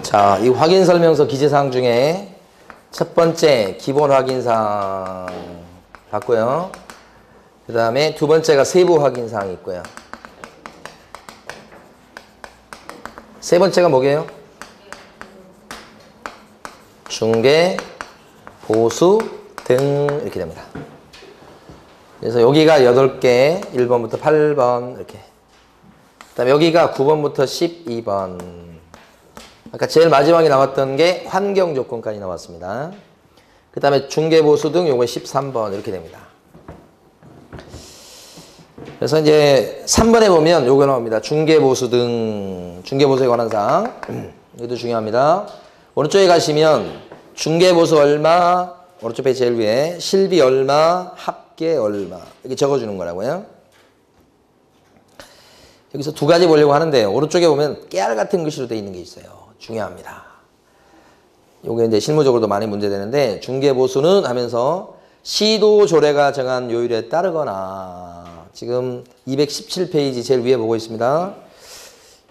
자, 이 확인설명서 기재사항 중에 첫 번째 기본 확인사항 봤고요. 그 다음에 두 번째가 세부 확인사항이 있고요. 세 번째가 뭐게요? 중개, 보수 등 이렇게 됩니다. 그래서 여기가 8개, 1번부터 8번 이렇게. 그 다음에 여기가 9번부터 12번. 아까 제일 마지막에 나왔던 게 환경 조건까지 나왔습니다. 그 다음에 중개, 보수 등 요거 13번 이렇게 됩니다. 그래서 이제 3번에 보면 요거 나옵니다. 중개, 보수 등, 중개, 보수에 관한 사항. 이것도 중요합니다. 오른쪽에 가시면 중개, 보수 얼마, 오른쪽 페이지 제일 위에 실비 얼마, 합계 얼마 이렇게 적어주는 거라고요. 여기서 두 가지 보려고 하는데 오른쪽에 보면 깨알 같은 글씨로 되어 있는 게 있어요. 중요합니다. 요게 이제 실무적으로도 많이 문제되는데 중개, 보수는 하면서 시도 조례가 정한 요율에 따르거나 지금 217페이지 제일 위에 보고 있습니다.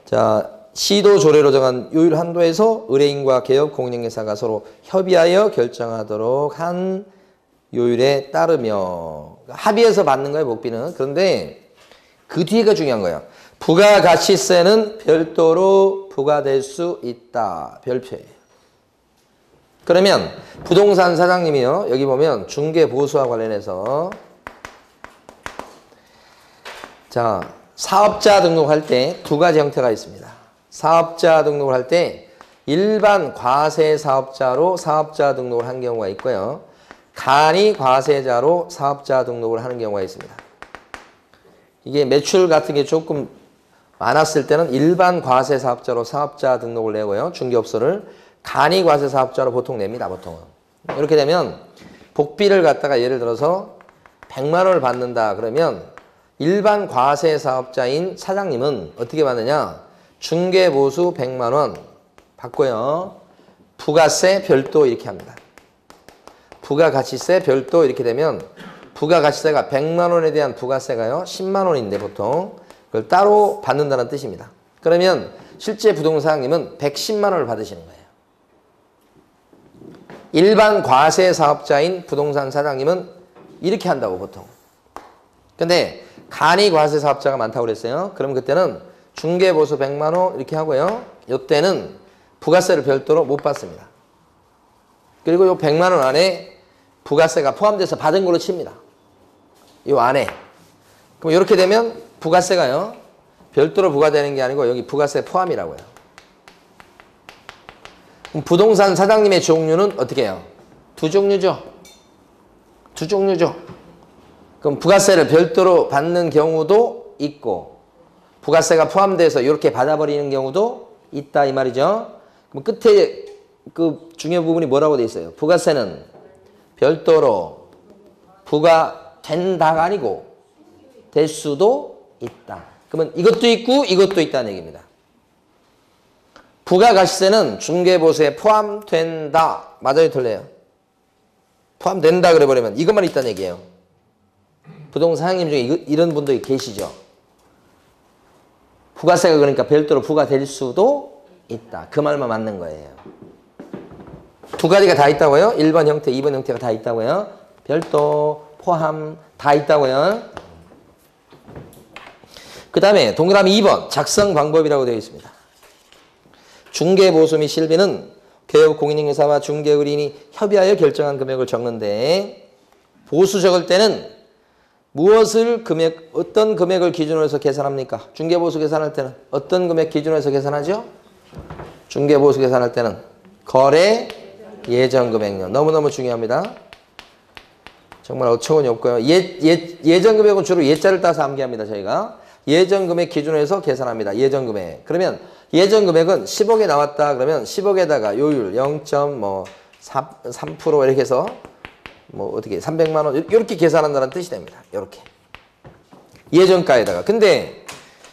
자, 시도 조례로 정한 요율 한도에서 의뢰인과 개업 공인중개사가 서로 협의하여 결정하도록 한 요율에 따르며 합의해서 받는 거예요, 복비는. 그런데 그 뒤가 중요한 거예요. 부가가치세는 별도로 부과될 수 있다. 별표예요. 그러면 부동산 사장님이요. 여기 보면 중개 보수와 관련해서 자, 사업자 등록할 때 두 가지 형태가 있습니다. 사업자 등록을 할 때 일반 과세 사업자로 사업자 등록을 한 경우가 있고요. 간이 과세자로 사업자 등록을 하는 경우가 있습니다. 이게 매출 같은 게 조금 많았을 때는 일반 과세 사업자로 사업자 등록을 내고요. 중개업소를 간이 과세 사업자로 보통 냅니다. 보통은. 이렇게 되면 복비를 갖다가 예를 들어서 100만 원을 받는다 그러면 일반 과세 사업자인 사장님은 어떻게 받느냐? 중개보수 100만 원 받고요. 부가세 별도 이렇게 합니다. 부가가치세 별도 이렇게 되면 부가가치세가 100만 원에 대한 부가세가요. 10만 원인데 보통 그걸 따로 받는다는 뜻입니다. 그러면 실제 부동산님은 110만 원을 받으시는 거예요. 일반 과세 사업자인 부동산 사장님은 이렇게 한다고 보통. 근데 간이 과세 사업자가 많다고 그랬어요. 그럼 그때는 중개보수 100만 원 이렇게 하고요. 이때는 부가세를 별도로 못 받습니다. 그리고 이 100만 원 안에 부가세가 포함돼서 받은 걸로 칩니다. 이 안에. 그럼 이렇게 되면 부가세가요. 별도로 부과되는 게 아니고 여기 부가세 포함이라고요. 그럼 부동산 사장님의 종류는 어떻게 해요? 두 종류죠. 두 종류죠. 그럼 부가세를 별도로 받는 경우도 있고 부가세가 포함돼서 이렇게 받아버리는 경우도 있다 이 말이죠. 그럼 끝에 그 중요 부분이 뭐라고 돼 있어요? 부가세는 별도로 부과된다가 아니고 될 수도 있다. 그러면 이것도 있고 이것도 있다는 얘기입니다. 부가가치세는 중개보수에 포함된다. 맞아요, 틀려요? 포함된다 그래버리면 이것만 있다는 얘기예요. 부동산 사장님 중에 이런 분들이 계시죠. 부가세가 그러니까 별도로 부과될 수도 있다. 그 말만 맞는 거예요. 두 가지가 다 있다고요? 1번 형태, 2번 형태가 다 있다고요? 별도, 포함 다 있다고요? 그 다음에 동그라미 2번 작성 방법이라고 되어 있습니다. 중개보수 및 실비는 개업 공인중개사와 중개의뢰인이 협의하여 결정한 금액을 적는데 보수 적을 때는 무엇을 어떤 금액을 기준으로 해서 계산합니까? 중개보수 계산할 때는 어떤 금액 기준으로 해서 계산하죠? 중개보수 계산할 때는 거래 예정금액요. 너무너무 중요합니다. 정말 어처구니 없고요. 예정금액은 주로 예자를 따서 암기합니다. 저희가. 예정금액 기준으로 해서 계산합니다. 예정금액. 그러면 예정금액은 10억에 나왔다 그러면 10억에다가 요율 0.3% 이렇게 해서 뭐 어떻게 300만 원 이렇게 계산한다는 뜻이 됩니다. 이렇게 예정가에다가. 근데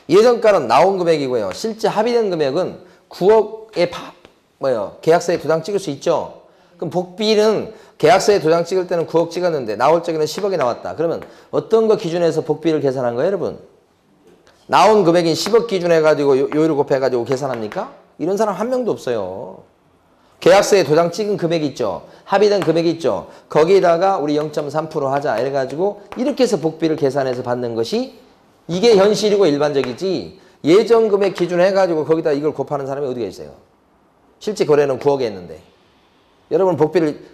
예정가는 나온 금액이고요. 실제 합의된 금액은 9억에 계약서에 도장 찍을 수 있죠. 그럼 복비는 계약서에 도장 찍을 때는 9억 찍었는데 나올 적에는 10억이 나왔다. 그러면 어떤 거 기준에서 복비를 계산한 거예요, 여러분? 나온 금액인 10억 기준해가지고 요율을 곱해가지고 계산합니까? 이런 사람 한 명도 없어요. 계약서에 도장 찍은 금액이 있죠. 합의된 금액이 있죠. 거기에다가 우리 0.3% 하자 이래가지고 이렇게 해서 복비를 계산해서 받는 것이 이게 현실이고 일반적이지 예정 금액 기준 해가지고 거기다 이걸 곱하는 사람이 어디가 있어요. 실제 거래는 9억에 했는데 여러분 복비를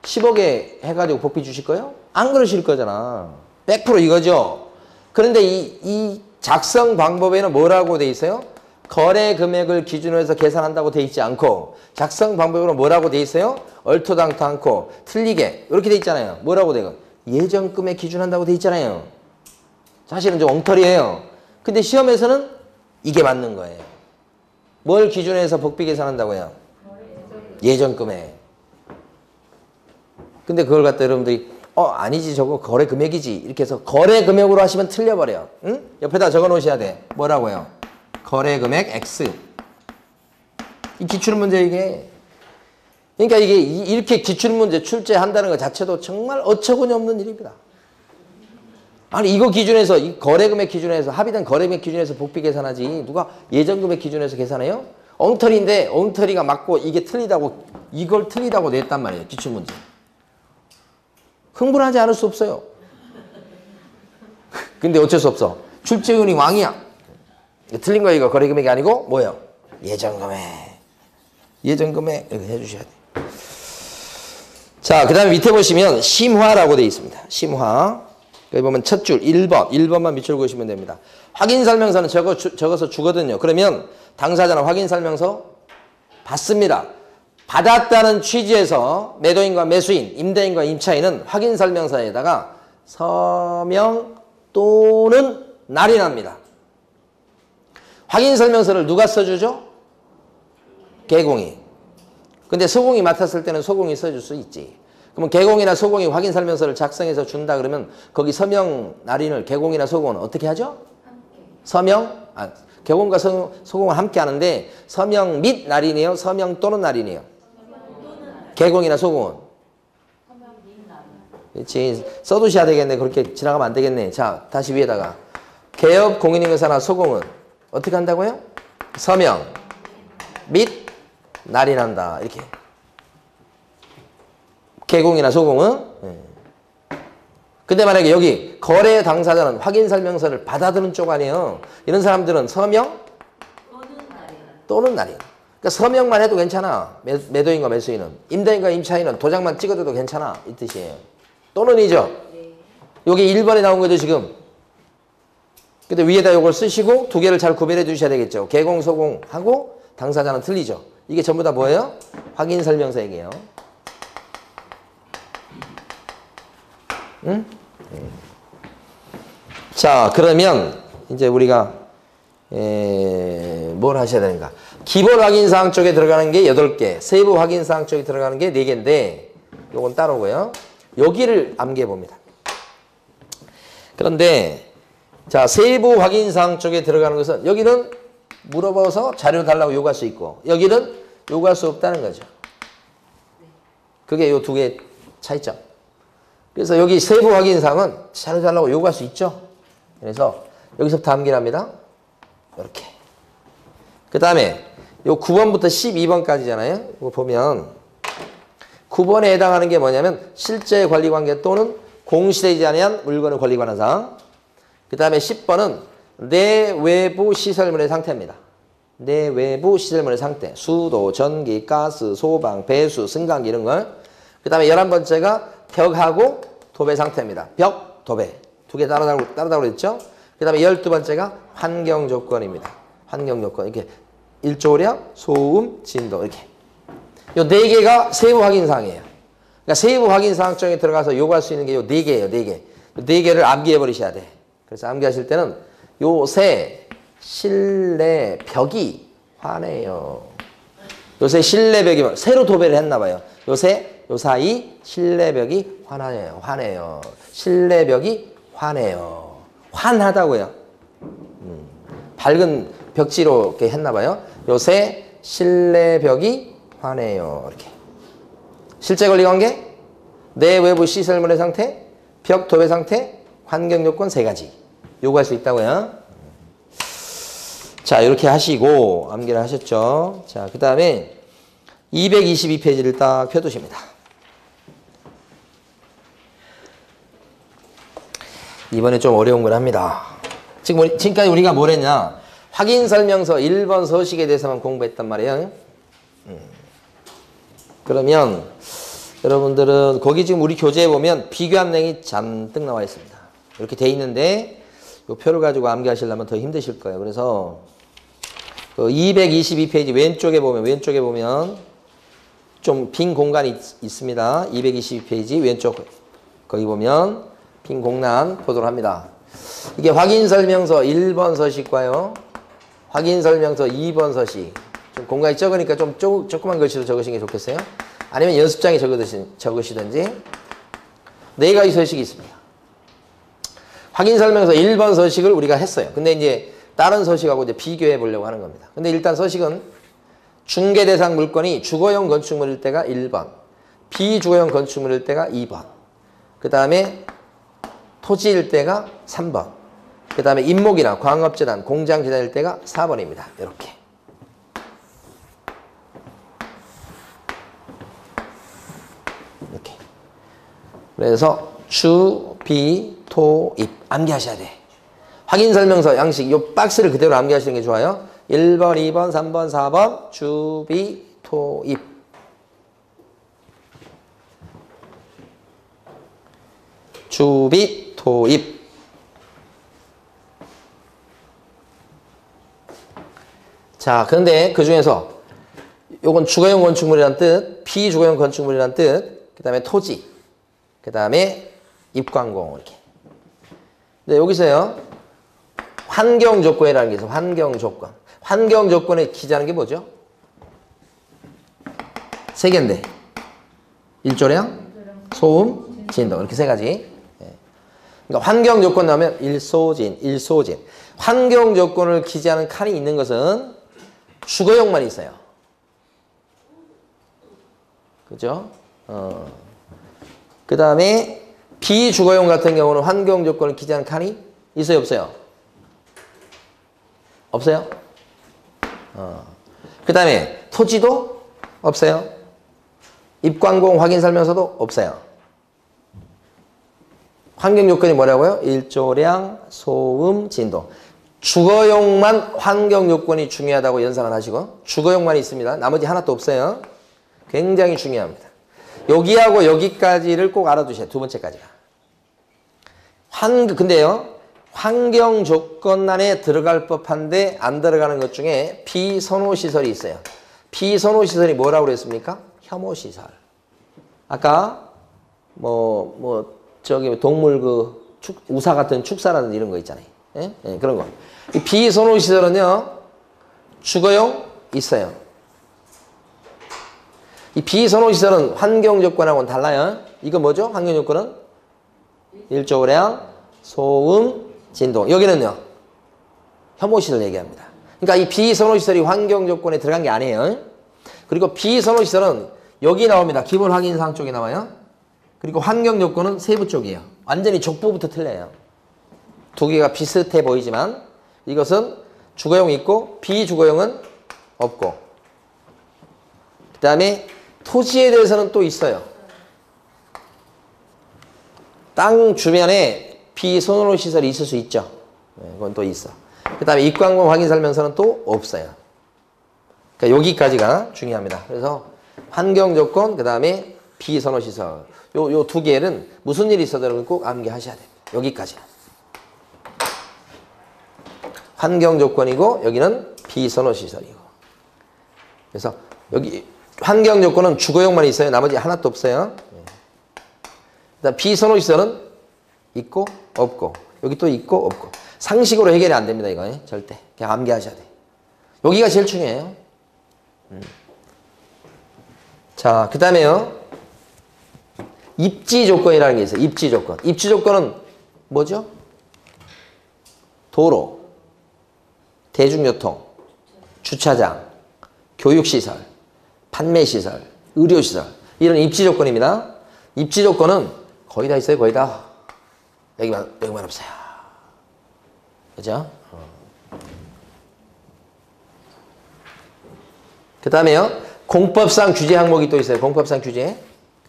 10억에 해가지고 복비 주실 거예요? 안 그러실 거잖아. 100% 이거죠. 그런데 이 작성 방법에는 뭐라고 돼 있어요? 거래 금액을 기준으로 해서 계산한다고 돼 있지 않고 작성 방법으로 뭐라고 돼 있어요? 얼토당토 않고 틀리게 이렇게 돼 있잖아요. 뭐라고 돼요? 예정 금액 기준한다고 돼 있잖아요. 사실은 좀 엉터리예요. 근데 시험에서는 이게 맞는 거예요. 뭘 기준해서 복비 계산한다고요? 예정 금액. 근데 그걸 갖다 여러분들이 아니지 저거 거래 금액이지 이렇게 해서 거래 금액으로 하시면 틀려버려요. 응? 옆에다 적어 놓으셔야 돼. 뭐라고요? 거래 금액 X. 이 기출문제 이게. 그러니까 이게 이렇게 기출문제 출제한다는 것 자체도 정말 어처구니 없는 일입니다. 아니 이거 기준에서 이 거래 금액 기준에서 합의된 거래 금액 기준에서 복비 계산하지 누가 예정 금액 기준에서 계산해요? 엉터리인데 엉터리가 맞고 이게 틀리다고 이걸 틀리다고 냈단 말이에요. 기출문제. 흥분하지 않을 수 없어요. 근데 어쩔 수 없어. 출제운이 왕이야. 틀린 거 이거 거래 금액이 아니고 뭐예요? 예정 금액. 예정 금액 이렇게 해주셔야 돼요. 자, 그 다음에 밑에 보시면 심화라고 되어 있습니다. 심화. 여기 보면 첫 줄 1번. 1번만 밑줄 그으시면 됩니다. 확인설명서는 적어서 주거든요. 그러면 당사자는 확인설명서 받습니다. 받았다는 취지에서 매도인과 매수인, 임대인과 임차인은 확인설명서에다가 서명 또는 날인합니다. 확인설명서를 누가 써주죠? 개공이. 근데 소공이 맡았을 때는 소공이 써줄 수 있지. 그러면 개공이나 소공이 확인설명서를 작성해서 준다 그러면 거기 서명 날인을 개공이나 소공은 어떻게 하죠? 서명? 개공과 소공은 함께 하는데 서명 및 날인이에요? 서명 또는 날인이에요? 개공이나 소공은? 그렇지. 써두셔야 되겠네. 그렇게 지나가면 안 되겠네. 자, 다시 위에다가 개업 공인인증서나 소공은 어떻게 한다고요? 서명 및 날인한다. 이렇게. 개공이나 소공은? 근데 만약에 여기 거래 당사자는 확인설명서를 받아들은 쪽 아니에요. 이런 사람들은 서명 또는 날인. 그러니까 서명만 해도 괜찮아. 매도인과 매수인은. 임대인과 임차인은 도장만 찍어줘도 괜찮아. 이 뜻이에요. 또는이죠. 여기 1번에 나온 거죠 지금. 근데 위에다 이걸 쓰시고 두 개를 잘 구별해 주셔야 되겠죠. 개공, 소공하고 당사자는 틀리죠. 이게 전부 다 뭐예요? 확인설명서 얘기예요. 응? 자, 그러면 이제 우리가 뭘 하셔야 되는가? 기본 확인사항 쪽에 들어가는 게 8개, 세부 확인사항 쪽에 들어가는 게 4개인데 요건 따로고요. 여기를 암기해 봅니다. 그런데 자, 세부 확인사항 쪽에 들어가는 것은 여기는 물어봐서 자료 달라고 요구할 수 있고 여기는 요구할 수 없다는 거죠. 그게 요 두 개의 차이점. 그래서 여기 세부 확인사항은 자료 달라고 요구할 수 있죠. 그래서 여기서부터 암기합니다. 이렇게. 그 다음에 요 9번부터 12번까지잖아요. 이거 보면 9번에 해당하는 게 뭐냐면 실제 관리관계 또는 공시되지 않은 물건의 관리관한 사항. 그 다음에 10번은 내외부 시설물의 상태입니다. 내외부 시설물의 상태. 수도, 전기, 가스, 소방, 배수, 승강기 이런 걸. 그 다음에 11번째가 벽하고 도배 상태입니다. 벽, 도배. 두 개 따르다고 그랬죠? 그 다음에 12번째가 환경조건입니다. 환경조건. 이렇게 일조량, 소음, 진도 이렇게. 요 4개가 세부 확인사항이에요. 그러니까 세부 확인사항 쪽에 들어가서 요구할 수 있는 게 요 4개예요. 4개. 4개를 암기해 버리셔야 돼. 그래서 암기하실 때는 요새 실내 벽이 화내요. 요새 실내 벽이 새로 도배를 했나 봐요. 요새 요 사이 실내 벽이 화내요. 실내 벽이 화내요. 환하다고요. 밝은 벽지로 이렇게 했나 봐요. 요새 실내 벽이 화내요. 이렇게. 실제 권리관계, 내외부 시설물의 상태, 벽 도배 상태, 환경요건 3가지 요구할 수 있다고요. 자, 이렇게 하시고 암기를 하셨죠. 자, 그 다음에 222페이지를 딱 펴두십니다. 이번에 좀 어려운 걸 합니다. 지금까지 우리가 뭘 했냐? 확인 설명서 1번 서식에 대해서만 공부했단 말이에요. 그러면 여러분들은 거기 지금 우리 교재에 보면 비교한 내용이 잔뜩 나와 있습니다. 이렇게 돼 있는데 이 표를 가지고 암기하시려면 더 힘드실 거예요. 그래서 그 222페이지 왼쪽에 보면 좀 빈 공간이 있습니다. 222페이지 왼쪽 거기 보면 빈 공간 보도록 합니다. 이게 확인 설명서 1번 서식과요. 확인 설명서 2번 서식. 좀 공간이 적으니까 좀 조그만 글씨로 적으시는 게 좋겠어요. 아니면 연습장에 적으시든지. 네 가지 서식이 있습니다. 확인 설명서 1번 서식을 우리가 했어요. 근데 이제 다른 서식하고 이제 비교해 보려고 하는 겁니다. 근데 일단 서식은 중개 대상 물건이 주거용 건축물일 때가 1번, 비주거용 건축물일 때가 2번, 그 다음에 토지일 때가 3번, 그 다음에 임목이나 광업재단, 공장재단일 때가 4번입니다. 이렇게. 이렇게. 그래서 주, 비, 토, 입 암기하셔야 돼. 확인 설명서 양식 이 박스를 그대로 암기하시는 게 좋아요. 1번, 2번, 3번, 4번 주, 비, 토, 입. 주, 비, 토, 입. 자, 그런데 그 중에서 요건 주거용 건축물이란 뜻, 비주거용 건축물이란 뜻, 그 다음에 토지, 그 다음에 입광공 이렇게. 근데 여기서요, 환경 조건이라는 게 있어요. 환경 조건. 환경 조건에 기재하는 게 뭐죠? 세 개인데. 일조량, 소음, 진도. 이렇게 세 가지. 그러니까 환경 조건 나오면 일소진. 환경 조건을 기재하는 칸이 있는 것은 주거용만 있어요. 그죠? 그 다음에 비주거용 같은 경우는 환경 조건을 기재하는 칸이 있어요, 없어요? 없어요? 그 다음에 토지도 없어요. 입광공 확인 설명서도 없어요. 환경 요건이 뭐라고요? 일조량, 소음, 진도. 주거용만 환경 요건이 중요하다고 연상을 하시고 주거용만 있습니다. 나머지 하나도 없어요. 굉장히 중요합니다. 여기하고 여기까지를 꼭 알아두셔야 두 번째까지가. 근데요. 환경 조건 안에 들어갈 법한데 안 들어가는 것 중에 비선호시설이 있어요. 비선호시설이 뭐라고 그랬습니까? 혐오시설. 아까 저기 동물 우사 같은 축사라든지 이런 거 있잖아요. 예? 예, 그런 거. 이 비선호시설은요, 주거용 있어요. 이 비선호시설은 환경 조건하고는 달라요. 이거 뭐죠? 환경 조건은? 일조량, 소음, 진동. 여기는요, 혐오시설 얘기합니다. 그러니까 이 비선호시설이 환경 조건에 들어간 게 아니에요. 그리고 비선호시설은 여기 나옵니다. 기본 확인사항 쪽에 나와요. 그리고 환경 조건은 세부 쪽이에요. 완전히 족보부터 틀려요. 두 개가 비슷해 보이지만 이것은 주거용이 있고 비주거용은 없고, 그 다음에 토지에 대해서는 또 있어요. 땅 주변에 비선호 시설이 있을 수 있죠. 네, 그건 또 있어. 그 다음에 입광공 확인 설명서는 또 없어요. 그러니까 여기까지가 중요합니다. 그래서 환경 조건, 그 다음에 비선호 시설. 요 두 개는 무슨 일이 있어도 꼭 암기하셔야 돼요. 여기까지. 환경 조건이고 여기는 비선호 시설이고. 그래서 여기 환경 조건은 주거용만 있어요. 나머지 하나도 없어요. 그다음 비선호 시설은 있고 없고, 여기 또 있고 없고. 상식으로 해결이 안 됩니다. 이거 절대. 그냥 암기하셔야 돼. 여기가 제일 중요해요. 자, 그 다음에요. 입지 조건이라는 게 있어요. 입지 조건. 입지 조건은 뭐죠? 도로, 대중교통, 주차장, 교육시설, 판매시설, 의료시설. 이런 입지 조건입니다. 입지 조건은 거의 다 있어요. 거의 다. 여기만 없어요. 그죠? 그 다음에요. 공법상 규제 항목이 또 있어요. 공법상 규제.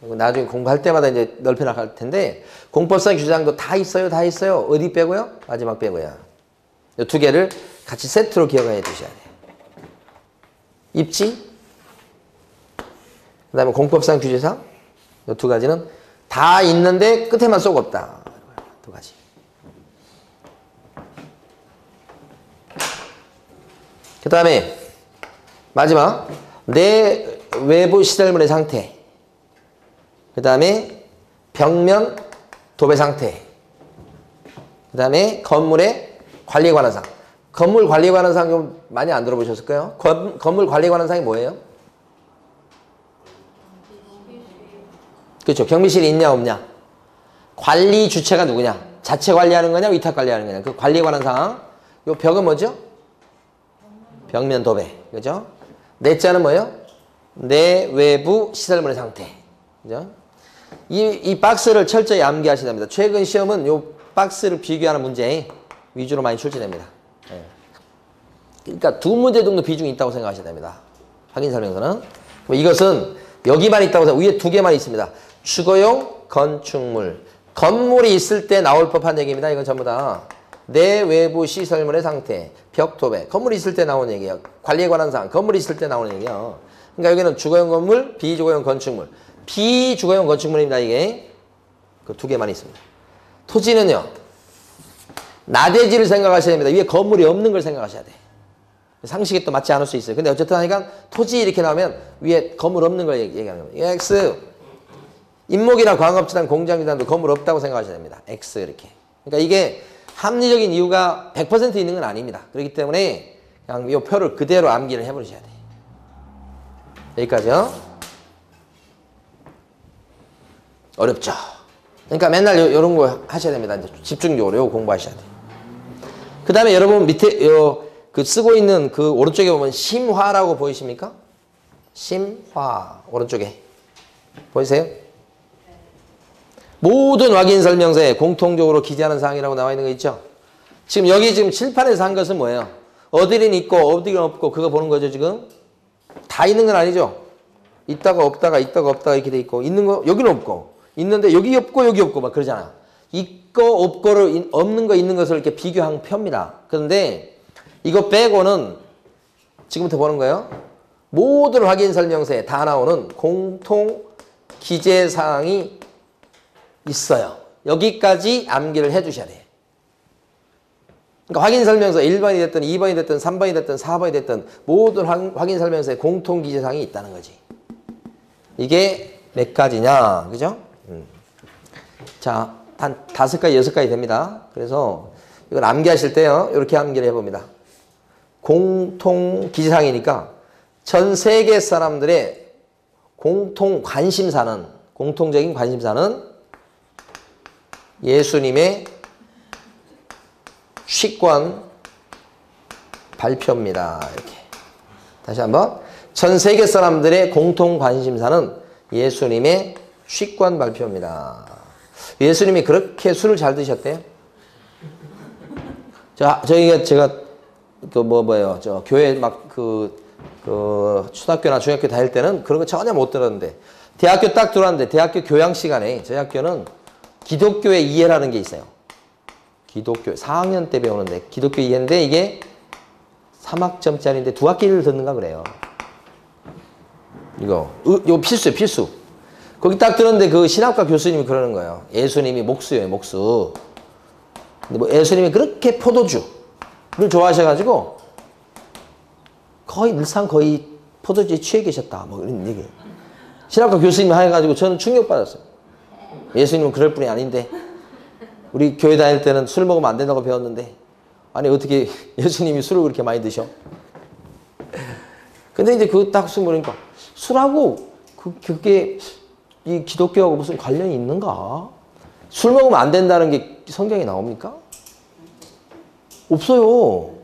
나중에 공부할 때마다 이제 넓혀 나갈 텐데, 공법상 규제사항도 다 있어요. 다 있어요. 어디 빼고요? 마지막 빼고요. 이 두 개를 같이 세트로 기억해 두셔야 돼요. 입지, 그 다음에 공법상 규제사항. 이 두 가지는 다 있는데 끝에만 쏙 없다. 두 가지. 그 다음에 마지막, 내 외부 시설물의 상태. 그 다음에 벽면 도배 상태. 그 다음에 건물의 관리에 관한 사항. 건물 관리에 관한 사항 좀 많이 안 들어보셨을 거예요. 건물 관리에 관한 사항이 뭐예요? 그렇죠. 경비실이 있냐 없냐. 관리 주체가 누구냐. 자체 관리하는 거냐 위탁 관리하는 거냐. 그 관리에 관한 사항. 요 벽은 뭐죠? 벽면 도배. 그죠? 내자는 뭐예요? 내 외부 시설물의 상태. 그죠? 이 박스를 철저히 암기하셔야 됩니다. 최근 시험은 이 박스를 비교하는 문제 위주로 많이 출제됩니다. 네. 그러니까 두 문제 정도 비중이 있다고 생각하셔야 됩니다. 확인 설명서는. 이것은 여기만 있다고 생각, 위에 두 개만 있습니다. 주거용 건축물. 건물이 있을 때 나올 법한 얘기입니다. 이건 전부 다. 내 외부 시설물의 상태, 벽토배. 건물이 있을 때 나오는 얘기예요. 관리에 관한 사항. 건물이 있을 때 나오는 얘기예요. 그러니까 여기는 주거용 건물, 비주거용 건축물. 비주거용 건축물입니다. 이게 그 두 개만 있습니다. 토지는요. 나대지를 생각하셔야 됩니다. 위에 건물이 없는 걸 생각하셔야 돼. 상식에 또 맞지 않을 수 있어요. 근데 어쨌든 하니까 토지 이렇게 나오면 위에 건물 없는 걸 얘기하는 겁니다. X. 임목이나 광업지단, 공장지단도 건물 없다고 생각하셔야 됩니다. X 이렇게. 그러니까 이게 합리적인 이유가 100% 있는 건 아닙니다. 그렇기 때문에 그냥 이 표를 그대로 암기를 해버리셔야 돼요. 여기까지요. 어렵죠. 그러니까 맨날 이런 거 하셔야 됩니다. 이제 집중적으로 이거 공부하셔야 돼요. 그 다음에 여러분 밑에 그 쓰고 있는 그 오른쪽에 보면 심화라고 보이십니까? 심화 오른쪽에 보이세요? 모든 확인 설명서에 공통적으로 기재하는 사항이라고 나와 있는 거 있죠? 지금 여기 지금 칠판에서 한 것은 뭐예요? 어디는 있고 어디는 없고 그거 보는 거죠 지금? 다 있는 건 아니죠? 있다가 없다가 이렇게 돼 있고 있는 거 여기는 없고 있는데 여기 없고 막 그러잖아. 있고 없고를 없는 거 있는 것을 이렇게 비교한 표입니다. 그런데 이거 빼고는 지금부터 보는 거예요. 모든 확인 설명서에 다 나오는 공통 기재 사항이 있어요. 여기까지 암기를 해 주셔야 돼요. 그러니까 확인 설명서 1번이 됐든 2번이 됐든 3번이 됐든 4번이 됐든 모든 확인 설명서에 공통 기재 사항이 있다는 거지. 이게 몇 가지냐, 그죠? 자, 한 5가지, 6가지 됩니다. 그래서 이걸 암기하실 때요, 이렇게 암기를 해봅니다. 공통 기재사항이니까 전 세계 사람들의 공통 관심사는, 공통적인 관심사는 예수님의 식권 발표입니다. 이렇게. 다시 한번. 전 세계 사람들의 공통 관심사는 예수님의 식권 발표입니다. 예수님이 그렇게 술을 잘 드셨대요? 제가 저 교회 막 초등학교나 중학교 다닐 때는 그런 거 전혀 못 들었는데 대학교 딱 들어왔는데 대학교 교양 시간에 저희 학교는 기독교의 이해라는 게 있어요. 기독교 4학년 때 배우는데 기독교 이해인데 이게 3학점짜리인데 2학기를 듣는가 그래요. 이거 필수예요, 필수. 거기 딱 들었는데 그 신학과 교수님이 그러는 거예요. 예수님이 목수예요, 목수. 근데 뭐 예수님이 그렇게 포도주를 좋아하셔가지고 늘상 포도주에 취해 계셨다. 뭐 이런 얘기. 신학과 교수님이 해가지고 저는 충격받았어요. 예수님은 그럴 분이 아닌데 우리 교회 다닐 때는 술 먹으면 안 된다고 배웠는데 아니 어떻게 예수님이 술을 그렇게 많이 드셔? 근데 이제 그 딱 술 먹으니까 술하고 그게 이 기독교하고 무슨 관련이 있는가? 술 먹으면 안 된다는 게 성경에 나옵니까? 없어요.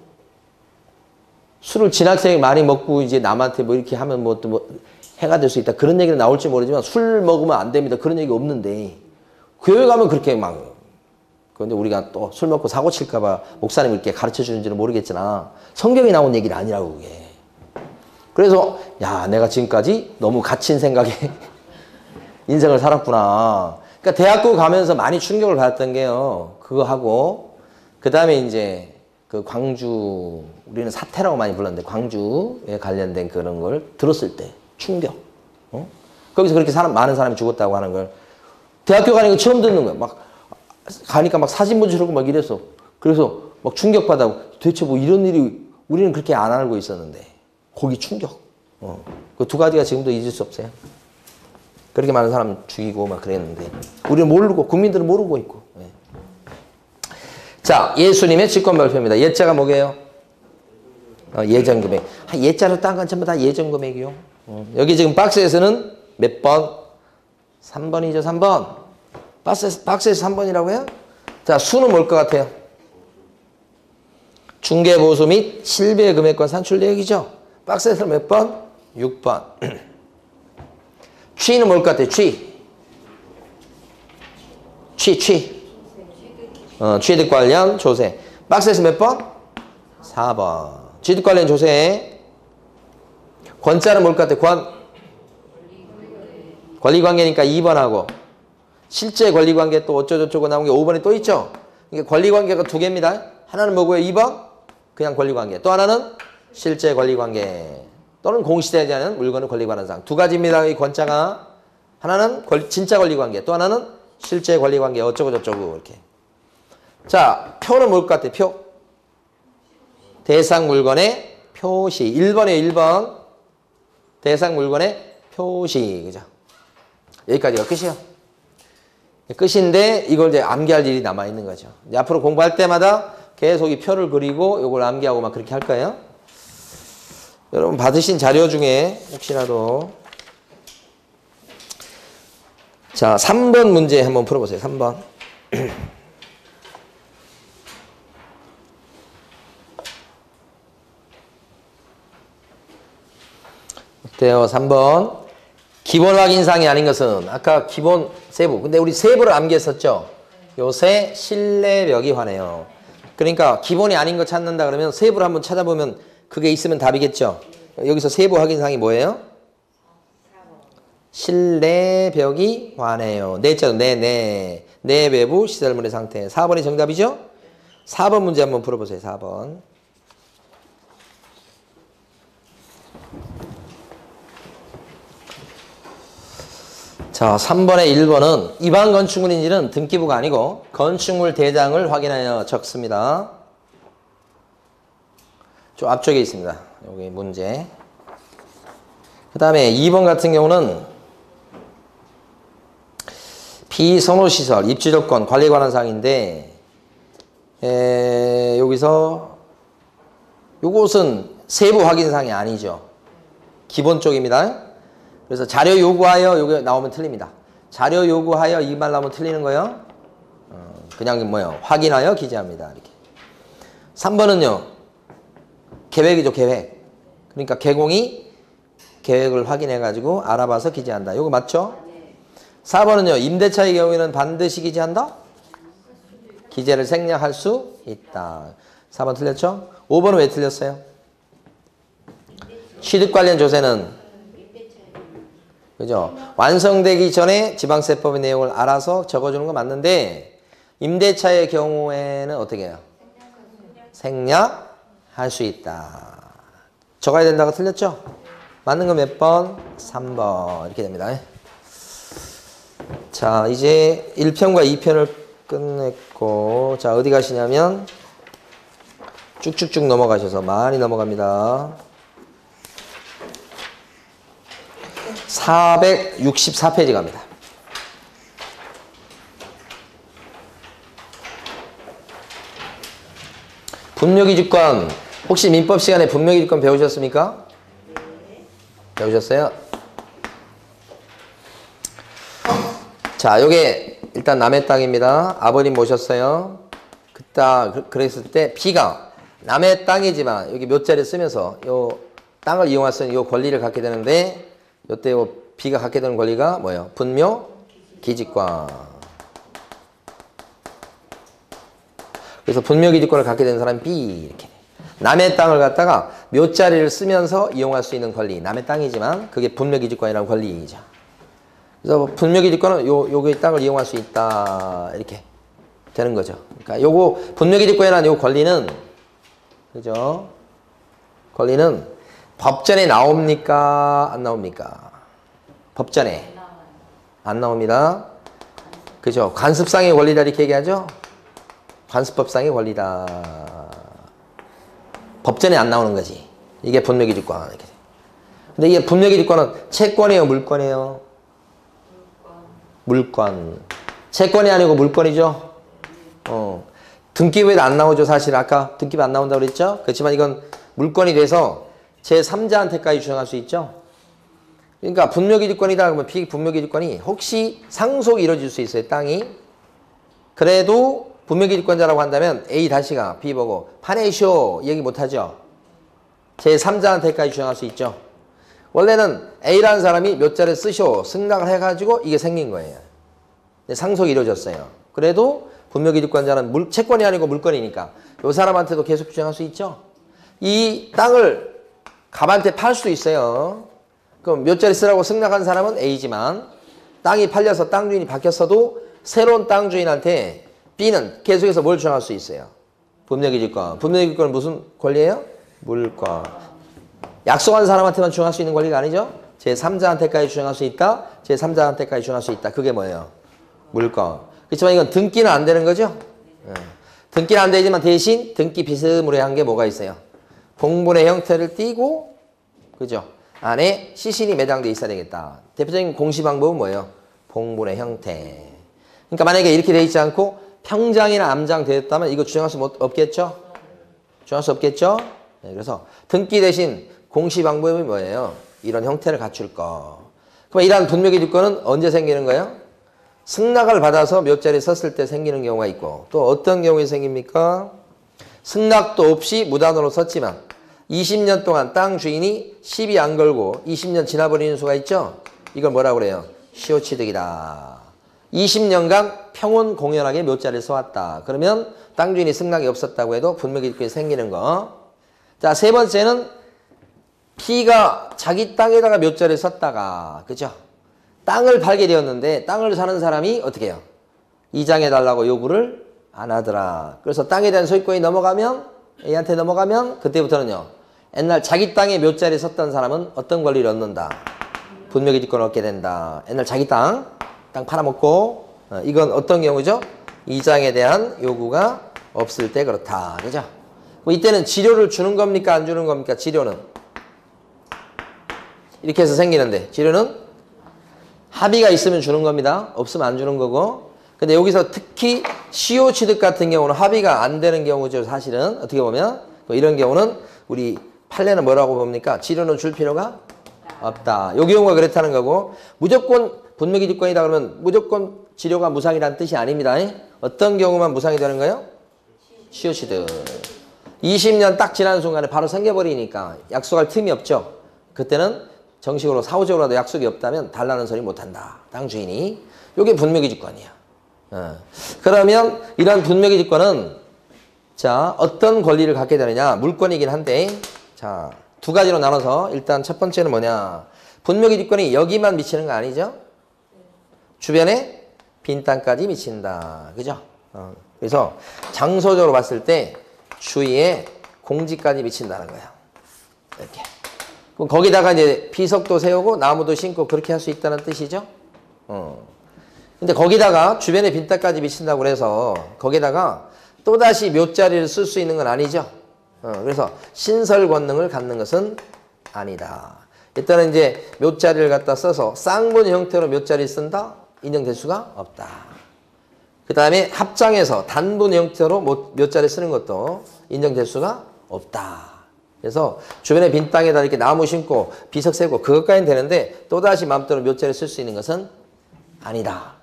술을 진학생이 많이 먹고 이제 남한테 뭐 이렇게 하면 뭐 해가 될 수 있다. 그런 얘기는 나올지 모르지만 술 먹으면 안 됩니다. 그런 얘기 없는데 교회 가면 그렇게 막 그런데 우리가 또 술 먹고 사고 칠까 봐 목사님이 이렇게 가르쳐 주는지는 모르겠지나 성경에 나온 얘기는 아니라고 그게. 그래서 야, 내가 지금까지 너무 갇힌 생각에 인생을 살았구나. 그러니까 대학교 가면서 많이 충격을 받았던 게요. 그거 하고 그 다음에 이제 그 광주, 우리는 사태라고 많이 불렀는데 광주에 관련된 그런 걸 들었을 때 충격. 거기서 그렇게 많은 사람이 죽었다고 하는 걸 대학교 가니까 처음 듣는 거야. 막 가니까 막 사진 보여주고 막 이랬어. 그래서 막 충격받아. 대체 뭐 이런 일이 우리는 그렇게 안 알고 있었는데 거기 충격. 그 두 가지가 지금도 잊을 수 없어요. 그렇게 많은 사람 죽이고 막 그랬는데 우리는 모르고 국민들은 모르고 있고. 네. 자, 예수님의 직권 발표입니다. 예자가 뭐게요? 예전 금액. 예자로 딴 건 전부 다 예전 금액이요. 여기 지금 박스에서는 몇 번? 3번이죠, 3번. 박스에서 3번이라고요? 자, 수는 뭘 것 같아요? 중개보수 및 실비의 금액권 산출 내역이죠. 박스에서 몇 번? 6번. 취는 뭘 것 같아요? 취. 취득 관련 조세. 박스에서 몇 번? 4번. 취득 관련 조세. 권자는 뭘 것 같아요? 권리관계니까 2번하고 실제 권리관계 또 어쩌고저쩌고 나온 게 5번에 또 있죠. 이게 권리관계가 두 개입니다. 하나는 뭐고요? 2번 그냥 권리관계. 또 하나는 실제 권리관계 또는 공시되지 않은 물건의 권리관한상. 두 가지입니다. 이 권자가. 하나는 진짜 권리관계, 또 하나는 실제 권리관계 어쩌고저쩌고 이렇게. 자, 표는 뭘 것 같아요? 표. 대상 물건의 표시. 1번이에요. 1번. 대상 물건의 표시. 그죠? 여기까지가 끝이에요. 끝인데 이걸 이제 암기할 일이 남아있는 거죠. 이제 앞으로 공부할 때마다 계속 이 표를 그리고 이걸 암기하고 막 그렇게 할 거예요. 여러분 받으신 자료 중에 혹시라도 자, 3번 문제 한번 풀어보세요. 3번. 어때요? 3번. 기본 확인사항이 아닌 것은 아까 기본 세부. 근데 우리 세부를 암기했었죠? 요새 실내벽이 화네요. 그러니까 기본이 아닌 거 찾는다 그러면 세부를 한번 찾아보면 그게 있으면 답이겠죠? 여기서 세부 확인사항이 뭐예요? 실내벽이 화네요. 네자도 네 외부 시설물의 상태. 4번이 정답이죠? 4번 문제 한번 풀어보세요. 4번. 자, 3번의 1번은 입안 건축물인지는 등기부가 아니고 건축물 대장을 확인하여 적습니다. 좀 앞쪽에 있습니다. 여기 문제. 그 다음에 2번 같은 경우는 비선호시설, 입지조건, 관리에 관한 사항인데 여기서 요것은 세부 확인사항이 아니죠. 기본 쪽입니다. 그래서 자료 요구하여 요게 나오면 틀립니다. 자료 요구하여 이 말 나오면 틀리는 거예요. 그냥 뭐예요? 확인하여 기재합니다. 이렇게. 3번은요. 계획이죠. 계획. 그러니까 개공이 계획을 확인해 가지고 알아봐서 기재한다. 요거 맞죠? 4번은요. 임대차의 경우에는 반드시 기재한다? 기재를 생략할 수 있다. 4번 틀렸죠? 5번은 왜 틀렸어요? 취득 관련 조세는 그죠? 완성되기 전에 지방세법의 내용을 알아서 적어주는 건 맞는데 임대차의 경우에는 어떻게 해요? 생략할 수 있다. 적어야 된다고 틀렸죠? 맞는 건 몇 번? 3번 이렇게 됩니다. 자, 이제 1편과 2편을 끝냈고 자, 어디 가시냐면 쭉쭉쭉 넘어가셔서 많이 넘어갑니다. 464페이지 갑니다. 분묘기준권. 혹시 민법 시간에 분묘기준권 배우셨습니까? 배우셨어요? 자, 요게 일단 남의 땅입니다. 아버님 모셨어요. 그랬을 때 B가 남의 땅이지만 여기 몇 자리 쓰면서 요 땅을 이용할 수 있는 요 권리를 갖게 되는데 요때 요 B가 갖게 되는 권리가 뭐예요? 분묘 기지권. 그래서 분묘 기지권을 갖게 되는 사람이 B 이렇게. 남의 땅을 갖다가 묘자리를 쓰면서 이용할 수 있는 권리. 남의 땅이지만 그게 분묘기지권이라는 권리이죠. 그래서 분묘기지권은 요거의 땅을 이용할 수 있다. 이렇게 되는 거죠. 그러니까 요거 분묘기지권이라는 요 권리는 그죠? 권리는 법전에 나옵니까? 안 나옵니까? 법전에 안 나옵니다. 그죠? 관습상의 권리다 이렇게 얘기하죠? 관습법상의 권리다. 법전에 안 나오는 거지. 이게 분묘기지권. 이렇게. 근데 이게 분묘기지권은 채권이에요, 물권이에요? 물권. 채권이 아니고 물권이죠? 등기부에도 안 나오죠, 사실. 아까 등기부 안 나온다고 그랬죠? 그렇지만 이건 물권이 돼서 제3자한테까지 주장할 수 있죠? 그러니까 분묘기지권이다 그러면 비분묘기지권이 혹시 상속이 이루어질 수 있어요, 땅이. 그래도 분묘기지권자라고 한다면 A-가 B 보고 파내쇼 얘기 못하죠. 제3자한테까지 주장할 수 있죠. 원래는 A라는 사람이 묘자를 쓰쇼 승낙을 해가지고 이게 생긴 거예요. 상속이 이루어졌어요. 그래도 분묘기지권자는 채권이 아니고 물권이니까 이 사람한테도 계속 주장할 수 있죠. 이 땅을 갑한테 팔 수도 있어요. 그럼 묘자리 쓰라고 승낙한 사람은 A지만 땅이 팔려서 땅 주인이 바뀌었어도 새로운 땅 주인한테 B는 계속해서 뭘 주장할 수 있어요? 분묘기지권. 분묘기지권은 무슨 권리예요? 물권. 약속한 사람한테만 주장할 수 있는 권리가 아니죠? 제3자한테까지 주장할 수 있다. 제3자한테까지 주장할 수 있다. 그게 뭐예요? 물권. 그렇지만 이건 등기는 안 되는 거죠? 등기는 안 되지만 대신 등기 비스무리한 게 뭐가 있어요? 공분의 형태를 띠고 그죠? 안에 시신이 매장돼 있어야 되겠다. 대표적인 공시 방법은 뭐예요? 봉분의 형태. 그러니까 만약에 이렇게 돼 있지 않고 평장이나 암장 되었다면 이거 주장할 수 없겠죠? 주장할 수 없겠죠? 네, 그래서 등기 대신 공시 방법이 뭐예요? 이런 형태를 갖출 거. 그럼 이러한 분묘기지권은 언제 생기는 거예요? 승낙을 받아서 묘자리에 썼을 때 생기는 경우가 있고 또 어떤 경우에 생깁니까? 승낙도 없이 무단으로 썼지만 20년 동안 땅 주인이 시비 안 걸고 20년 지나버리는 수가 있죠? 이걸 뭐라고 그래요? 시효취득이다. 20년간 평온 공연하게 묘자리를 써왔다. 그러면 땅 주인이 승낙이 없었다고 해도 분묘기지권이 생기는 거. 자, 세 번째는 B가 자기 땅에다가 묘자리를 썼다가 그죠? 땅을 팔게 되었는데 땅을 사는 사람이 어떻게 해요? 이장해달라고 요구를 안 하더라. 그래서 땅에 대한 소유권이 넘어가면 A한테 넘어가면 그때부터는요. 옛날 자기 땅에 묘자리에 썼던 사람은 어떤 권리를 얻는다? 분묘기지권을 얻게 된다. 옛날 자기 땅 팔아먹고 이건 어떤 경우죠? 이장에 대한 요구가 없을 때 그렇다. 그죠? 이때는 지료를 주는 겁니까? 안 주는 겁니까? 지료는. 이렇게 해서 생기는데 지료는 합의가 있으면 주는 겁니다. 없으면 안 주는 거고. 근데 여기서 특히 시효취득 같은 경우는 합의가 안 되는 경우죠. 사실은 어떻게 보면 이런 경우는 우리 판례는 뭐라고 봅니까? 지료는 줄 필요가 없다. 이 경우가 그렇다는 거고 무조건 분묘기지권이다 그러면 무조건 지료가 무상이라는 뜻이 아닙니다. 어떤 경우만 무상이 되는 거예요? 시효취득. 20년 딱 지난 순간에 바로 생겨버리니까 약속할 틈이 없죠. 그때는 정식으로 사후적으로라도 약속이 없다면 달라는 소리 못한다. 땅 주인이. 이게 분묘기지권이야. 그러면 이러한 분묘기지권은 자 어떤 권리를 갖게 되느냐? 물권이긴 한데 자 두 가지로 나눠서 일단 첫 번째는 뭐냐? 분묘기지권이 여기만 미치는 거 아니죠? 주변에 빈 땅까지 미친다. 그죠? 그래서 장소적으로 봤을 때 주위에 공지까지 미친다는 거야. 이렇게. 그럼 거기다가 이제 비석도 세우고 나무도 심고 그렇게 할 수 있다는 뜻이죠? 근데 거기다가 주변에 빈 땅까지 미친다고 그래서 거기다가 또다시 묘자리를 쓸 수 있는 건 아니죠? 그래서 신설 권능을 갖는 것은 아니다. 일단은 이제 묘자리를 갖다 써서 쌍분 형태로 묘자리를 쓴다? 인정될 수가 없다. 그 다음에 합장해서 단분 형태로 묘자리를 쓰는 것도 인정될 수가 없다. 그래서 주변에 빈 땅에다 이렇게 나무 심고 비석 세고 그것까지는 되는데 또다시 마음대로 묘자리를 쓸 수 있는 것은 아니다.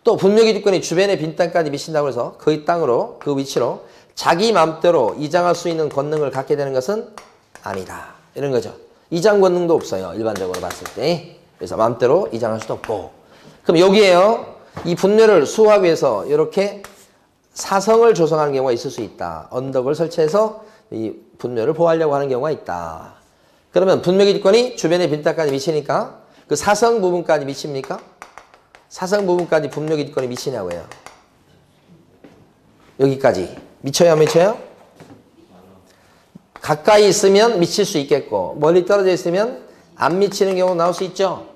또 분묘기지권이 주변에 빈 땅까지 미친다고 해서 그 땅으로 그 위치로 자기 마음대로 이장할 수 있는 권능을 갖게 되는 것은 아니다. 이런 거죠. 이장 권능도 없어요. 일반적으로 봤을 때. 그래서 마음대로 이장할 수도 없고. 그럼 여기에요. 이 분묘를 수호하기 위해서 이렇게 사성을 조성하는 경우가 있을 수 있다. 언덕을 설치해서 이 분묘를 보호하려고 하는 경우가 있다. 그러면 분묘기지권이 주변의 빈땅까지 미치니까 그 사성 부분까지 미칩니까? 사성 부분까지 분묘기지권이 미치냐고요. 여기까지. 미쳐요, 안 미쳐요? 가까이 있으면 미칠 수 있겠고 멀리 떨어져 있으면 안 미치는 경우 나올 수 있죠.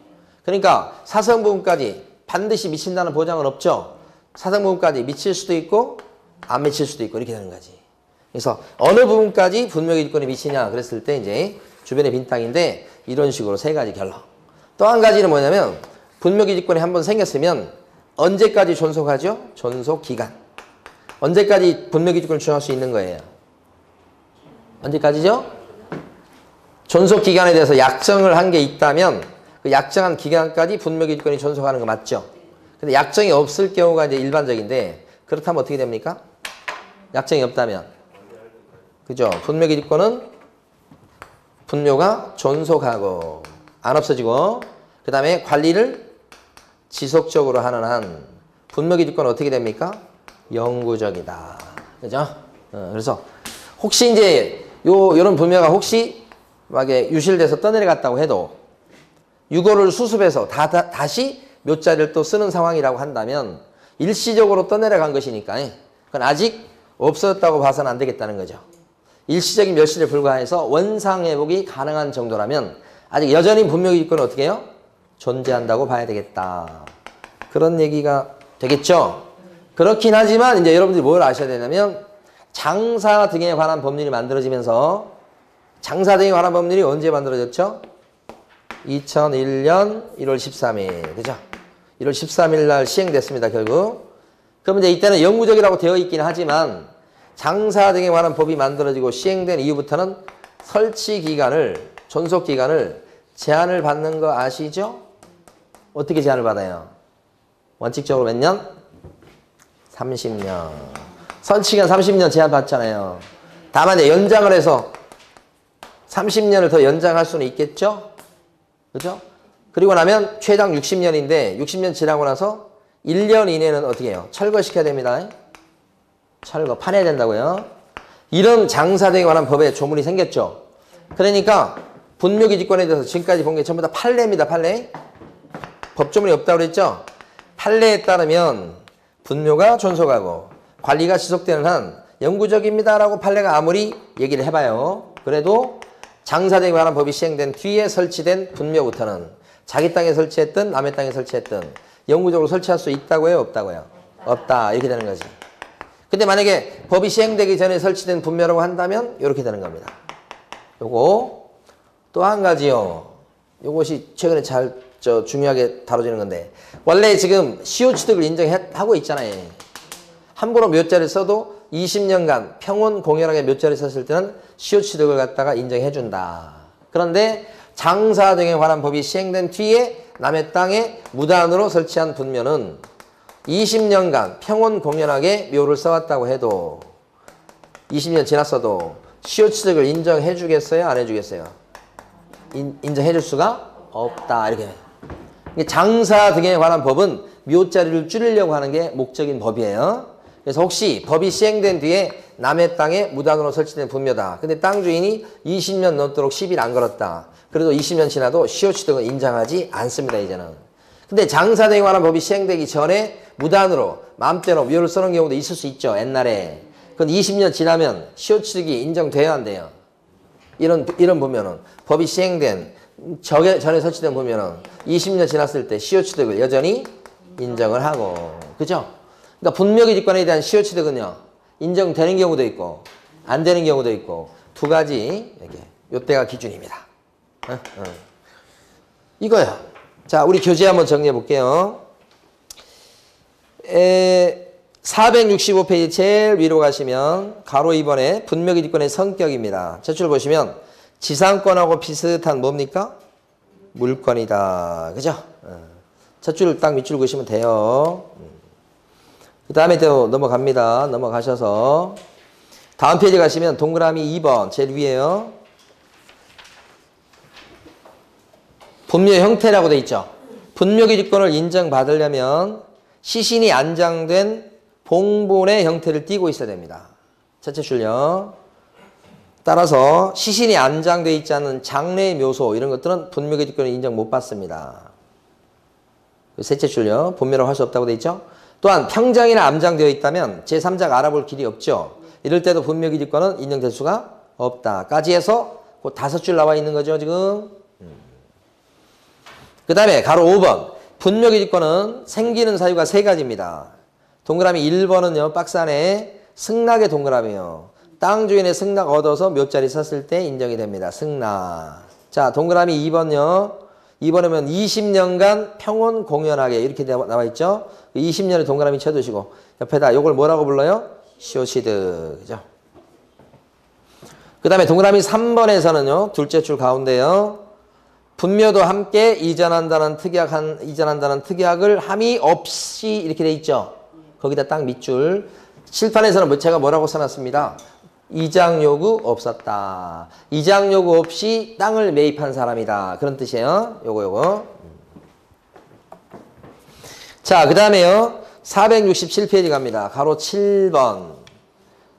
그러니까 사성 부분까지 반드시 미친다는 보장은 없죠. 사성 부분까지 미칠 수도 있고 안 미칠 수도 있고 이렇게 되는 거지. 그래서 어느 부분까지 분묘기지권이 미치냐 그랬을 때 이제 주변의 빈땅인데 이런 식으로 세 가지 결론. 또 한 가지는 뭐냐면 분묘기지권이 한번 생겼으면 언제까지 존속하죠? 존속기간. 언제까지 분묘기지권을 주장할 수 있는 거예요? 언제까지죠? 존속기간에 대해서 약정을 한 게 있다면 그 약정한 기간까지 분묘기지권이 존속하는 거 맞죠? 근데 약정이 없을 경우가 이제 일반적인데 그렇다면 어떻게 됩니까? 약정이 없다면. 그죠? 분묘기지권은 분묘가 존속하고 안 없어지고 그 다음에 관리를 지속적으로 하는 한 분묘기지권은 어떻게 됩니까? 영구적이다. 그죠? 그래서 혹시 이제 요런 분묘가 혹시 막 유실돼서 떠내려갔다고 해도 유고를 수습해서 다시 묘자리를 또 쓰는 상황이라고 한다면 일시적으로 떠내려간 것이니까 그건 아직 없어졌다고 봐서는 안 되겠다는 거죠. 일시적인 멸실에 불과해서 원상회복이 가능한 정도라면 아직 여전히 분묘기지권은 어떻게 해요? 존재한다고 봐야 되겠다. 그런 얘기가 되겠죠. 그렇긴 하지만 이제 여러분들이 뭘 아셔야 되냐면 장사 등에 관한 법률이 만들어지면서 장사 등에 관한 법률이 언제 만들어졌죠? 2001년 1월 13일. 그죠? 1월 13일 날 시행됐습니다, 결국. 그럼 이제 이때는 영구적이라고 되어 있긴 하지만 장사 등에 관한 법이 만들어지고 시행된 이후부터는 설치 기간을, 존속 기간을 제한을 받는 거 아시죠? 어떻게 제한을 받아요? 원칙적으로 몇 년? 30년. 설치기간 30년 제한 받잖아요. 다만 이제 연장을 해서 30년을 더 연장할 수는 있겠죠? 그죠? 그리고 나면 최장 60년인데 60년 지나고 나서 1년 이내는 어떻게 해요? 철거시켜야 됩니다. 철거, 파내야 된다고요. 이런 장사 등에 관한 법에 조문이 생겼죠. 그러니까 분묘기지권에 대해서 지금까지 본 게 전부 다 판례입니다. 판례. 법조문이 없다고 그랬죠. 판례에 따르면 분묘가 존속하고 관리가 지속되는 한 영구적입니다라고 판례가 아무리 얘기를 해봐요. 그래도 장사 등에 관한 법이 시행된 뒤에 설치된 분묘부터는 자기 땅에 설치했든 남의 땅에 설치했든 영구적으로 설치할 수 있다고요? 없다고요? 없다. 이렇게 되는 거지. 근데 만약에 법이 시행되기 전에 설치된 분묘라고 한다면 이렇게 되는 겁니다. 요거 또 한 가지요. 요것이 최근에 중요하게 다뤄지는 건데 원래 지금 시효취득을 인정하고 있잖아요. 함부로 묘자를 써도 20년간 평온 공연하게 묘자를 썼을 때는 시효취득을 갖다가 인정해준다. 그런데 장사 등에 관한 법이 시행된 뒤에 남의 땅에 무단으로 설치한 분묘는 20년간 평온 공연하게 묘를 써왔다고 해도 20년 지났어도 시효취득을 인정해주겠어요? 안 해주겠어요? 인정해줄 수가 없다. 이렇게. 장사 등에 관한 법은 묘자리를 줄이려고 하는 게 목적인 법이에요. 그래서 혹시 법이 시행된 뒤에 남의 땅에 무단으로 설치된 분묘다. 근데 땅 주인이 20년 넘도록 시비를 안 걸었다. 그래도 20년 지나도 시효취득은 인정하지 않습니다. 이제는. 근데 장사 등에 관한 법이 시행되기 전에 무단으로 마음대로 묘를 써놓은 경우도 있을 수 있죠. 옛날에. 그건 20년 지나면 시효취득이 인정돼야 한대요. 이런 분묘는 법이 시행된 전에 설치된 분묘는 20년 지났을 때 시효취득을 여전히 인정을 하고. 그죠? 그러니까 분묘기지권에 대한 시효취득은요. 인정되는 경우도 있고 안 되는 경우도 있고 두 가지 이렇게 요때가 기준입니다. 이거요. 자, 우리 교재 한번 정리해 볼게요. 465페이지 제일 위로 가시면 가로 2번에 분묘기지권의 성격입니다. 첫 줄 보시면 지상권하고 비슷한 뭡니까? 물권이다. 그죠? 첫 줄 딱 밑줄 그시면 돼요. 그 다음에 또 넘어갑니다. 넘어가셔서 다음 페이지 가시면 동그라미 2번 제일 위에요. 분묘 형태라고 돼 있죠. 분묘기지권을 인정받으려면 시신이 안장된 봉본의 형태를 띠고 있어야 됩니다. 첫째 줄요. 따라서 시신이 안장되어 있지 않은 장례 묘소 이런 것들은 분묘 기득권을 인정 못 받습니다. 셋째 줄요. 분묘라고 할 수 없다고 돼 있죠. 또한 평장이나 암장되어 있다면 제3자가 알아볼 길이 없죠. 이럴 때도 분묘 기득권은 인정될 수가 없다까지 해서 그 5줄 나와 있는 거죠 지금. 그 다음에 가로 5번 분묘 기득권은 생기는 사유가 3가지입니다. 동그라미 1번은요 박스 안에 승낙의 동그라미요. 땅 주인의 승낙 얻어서 묘자리 섰을 때 인정이 됩니다. 승낙. 자 동그라미 2번요. 2번이면 20년간 평온 공연하게 이렇게 나와 있죠. 20년을 동그라미 쳐두시고 옆에다 요걸 뭐라고 불러요? 시오치드. 그죠? 그 다음에 동그라미 3번에서는요. 둘째 줄 가운데요. 분묘도 함께 이전한다는 특약을 함이 없이 이렇게 돼 있죠. 거기다 딱 밑줄. 칠판에서는 제가 뭐라고 써놨습니다. 이장 요구 없었다. 이장 요구 없이 땅을 매입한 사람이다. 그런 뜻이에요. 요거. 자, 그 다음에요. 467페이지 갑니다. 가로 7번.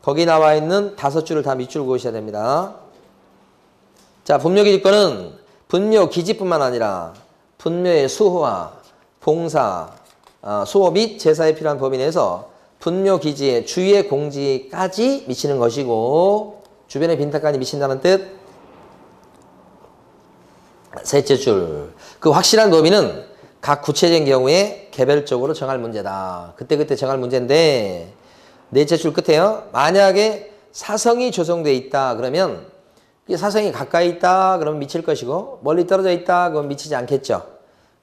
거기 나와 있는 5줄을 다 밑줄 그으셔야 됩니다. 자, 분묘 기득권은 분묘 기지뿐만 아니라 분묘의 수호와 봉사, 수호 및 제사에 필요한 범위 내에서 분묘 기지의 주위의 공지까지 미치는 것이고 주변의 빈탁까지 미친다는 뜻. 셋째 줄. 그 확실한 범위는 각 구체적인 경우에 개별적으로 정할 문제다. 그때그때 정할 문제인데 넷째 줄 끝에요. 만약에 사성이 조성되어 있다 그러면 사성이 가까이 있다 그러면 미칠 것이고 멀리 떨어져 있다 그러면 미치지 않겠죠.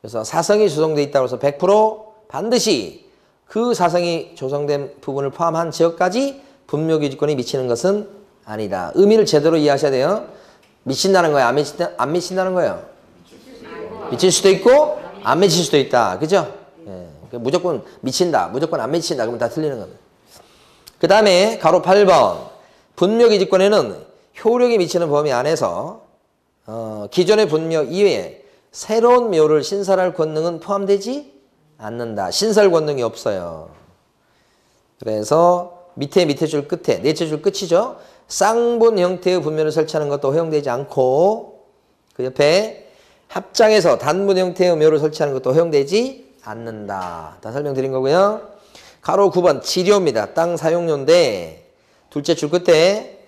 그래서 사성이 조성되어 있다고 해서 100% 반드시 그 사성이 조성된 부분을 포함한 지역까지 분묘 기득권이 미치는 것은 아니다. 의미를 제대로 이해하셔야 돼요. 미친다는 거예요? 안 미친다는 거예요? 미칠 수도 있고 안 미칠 수도 있다. 그죠? 예. 무조건 미친다. 무조건 안 미친다. 그러면 다 틀리는 겁니다. 그 다음에 가로 8번. 분묘 기득권에는 효력이 미치는 범위 안에서 기존의 분묘 이외에 새로운 묘를 신설할 권능은 포함되지 않는다. 신설 권능이 없어요. 그래서 밑에 줄 끝에 넷째 줄 끝이죠. 쌍분 형태의 분묘를 설치하는 것도 허용되지 않고 그 옆에 합장해서 단분 형태의 묘를 설치하는 것도 허용되지 않는다. 다 설명드린 거고요. 가로 9번 치료입니다. 땅 사용료인데 둘째 줄 끝에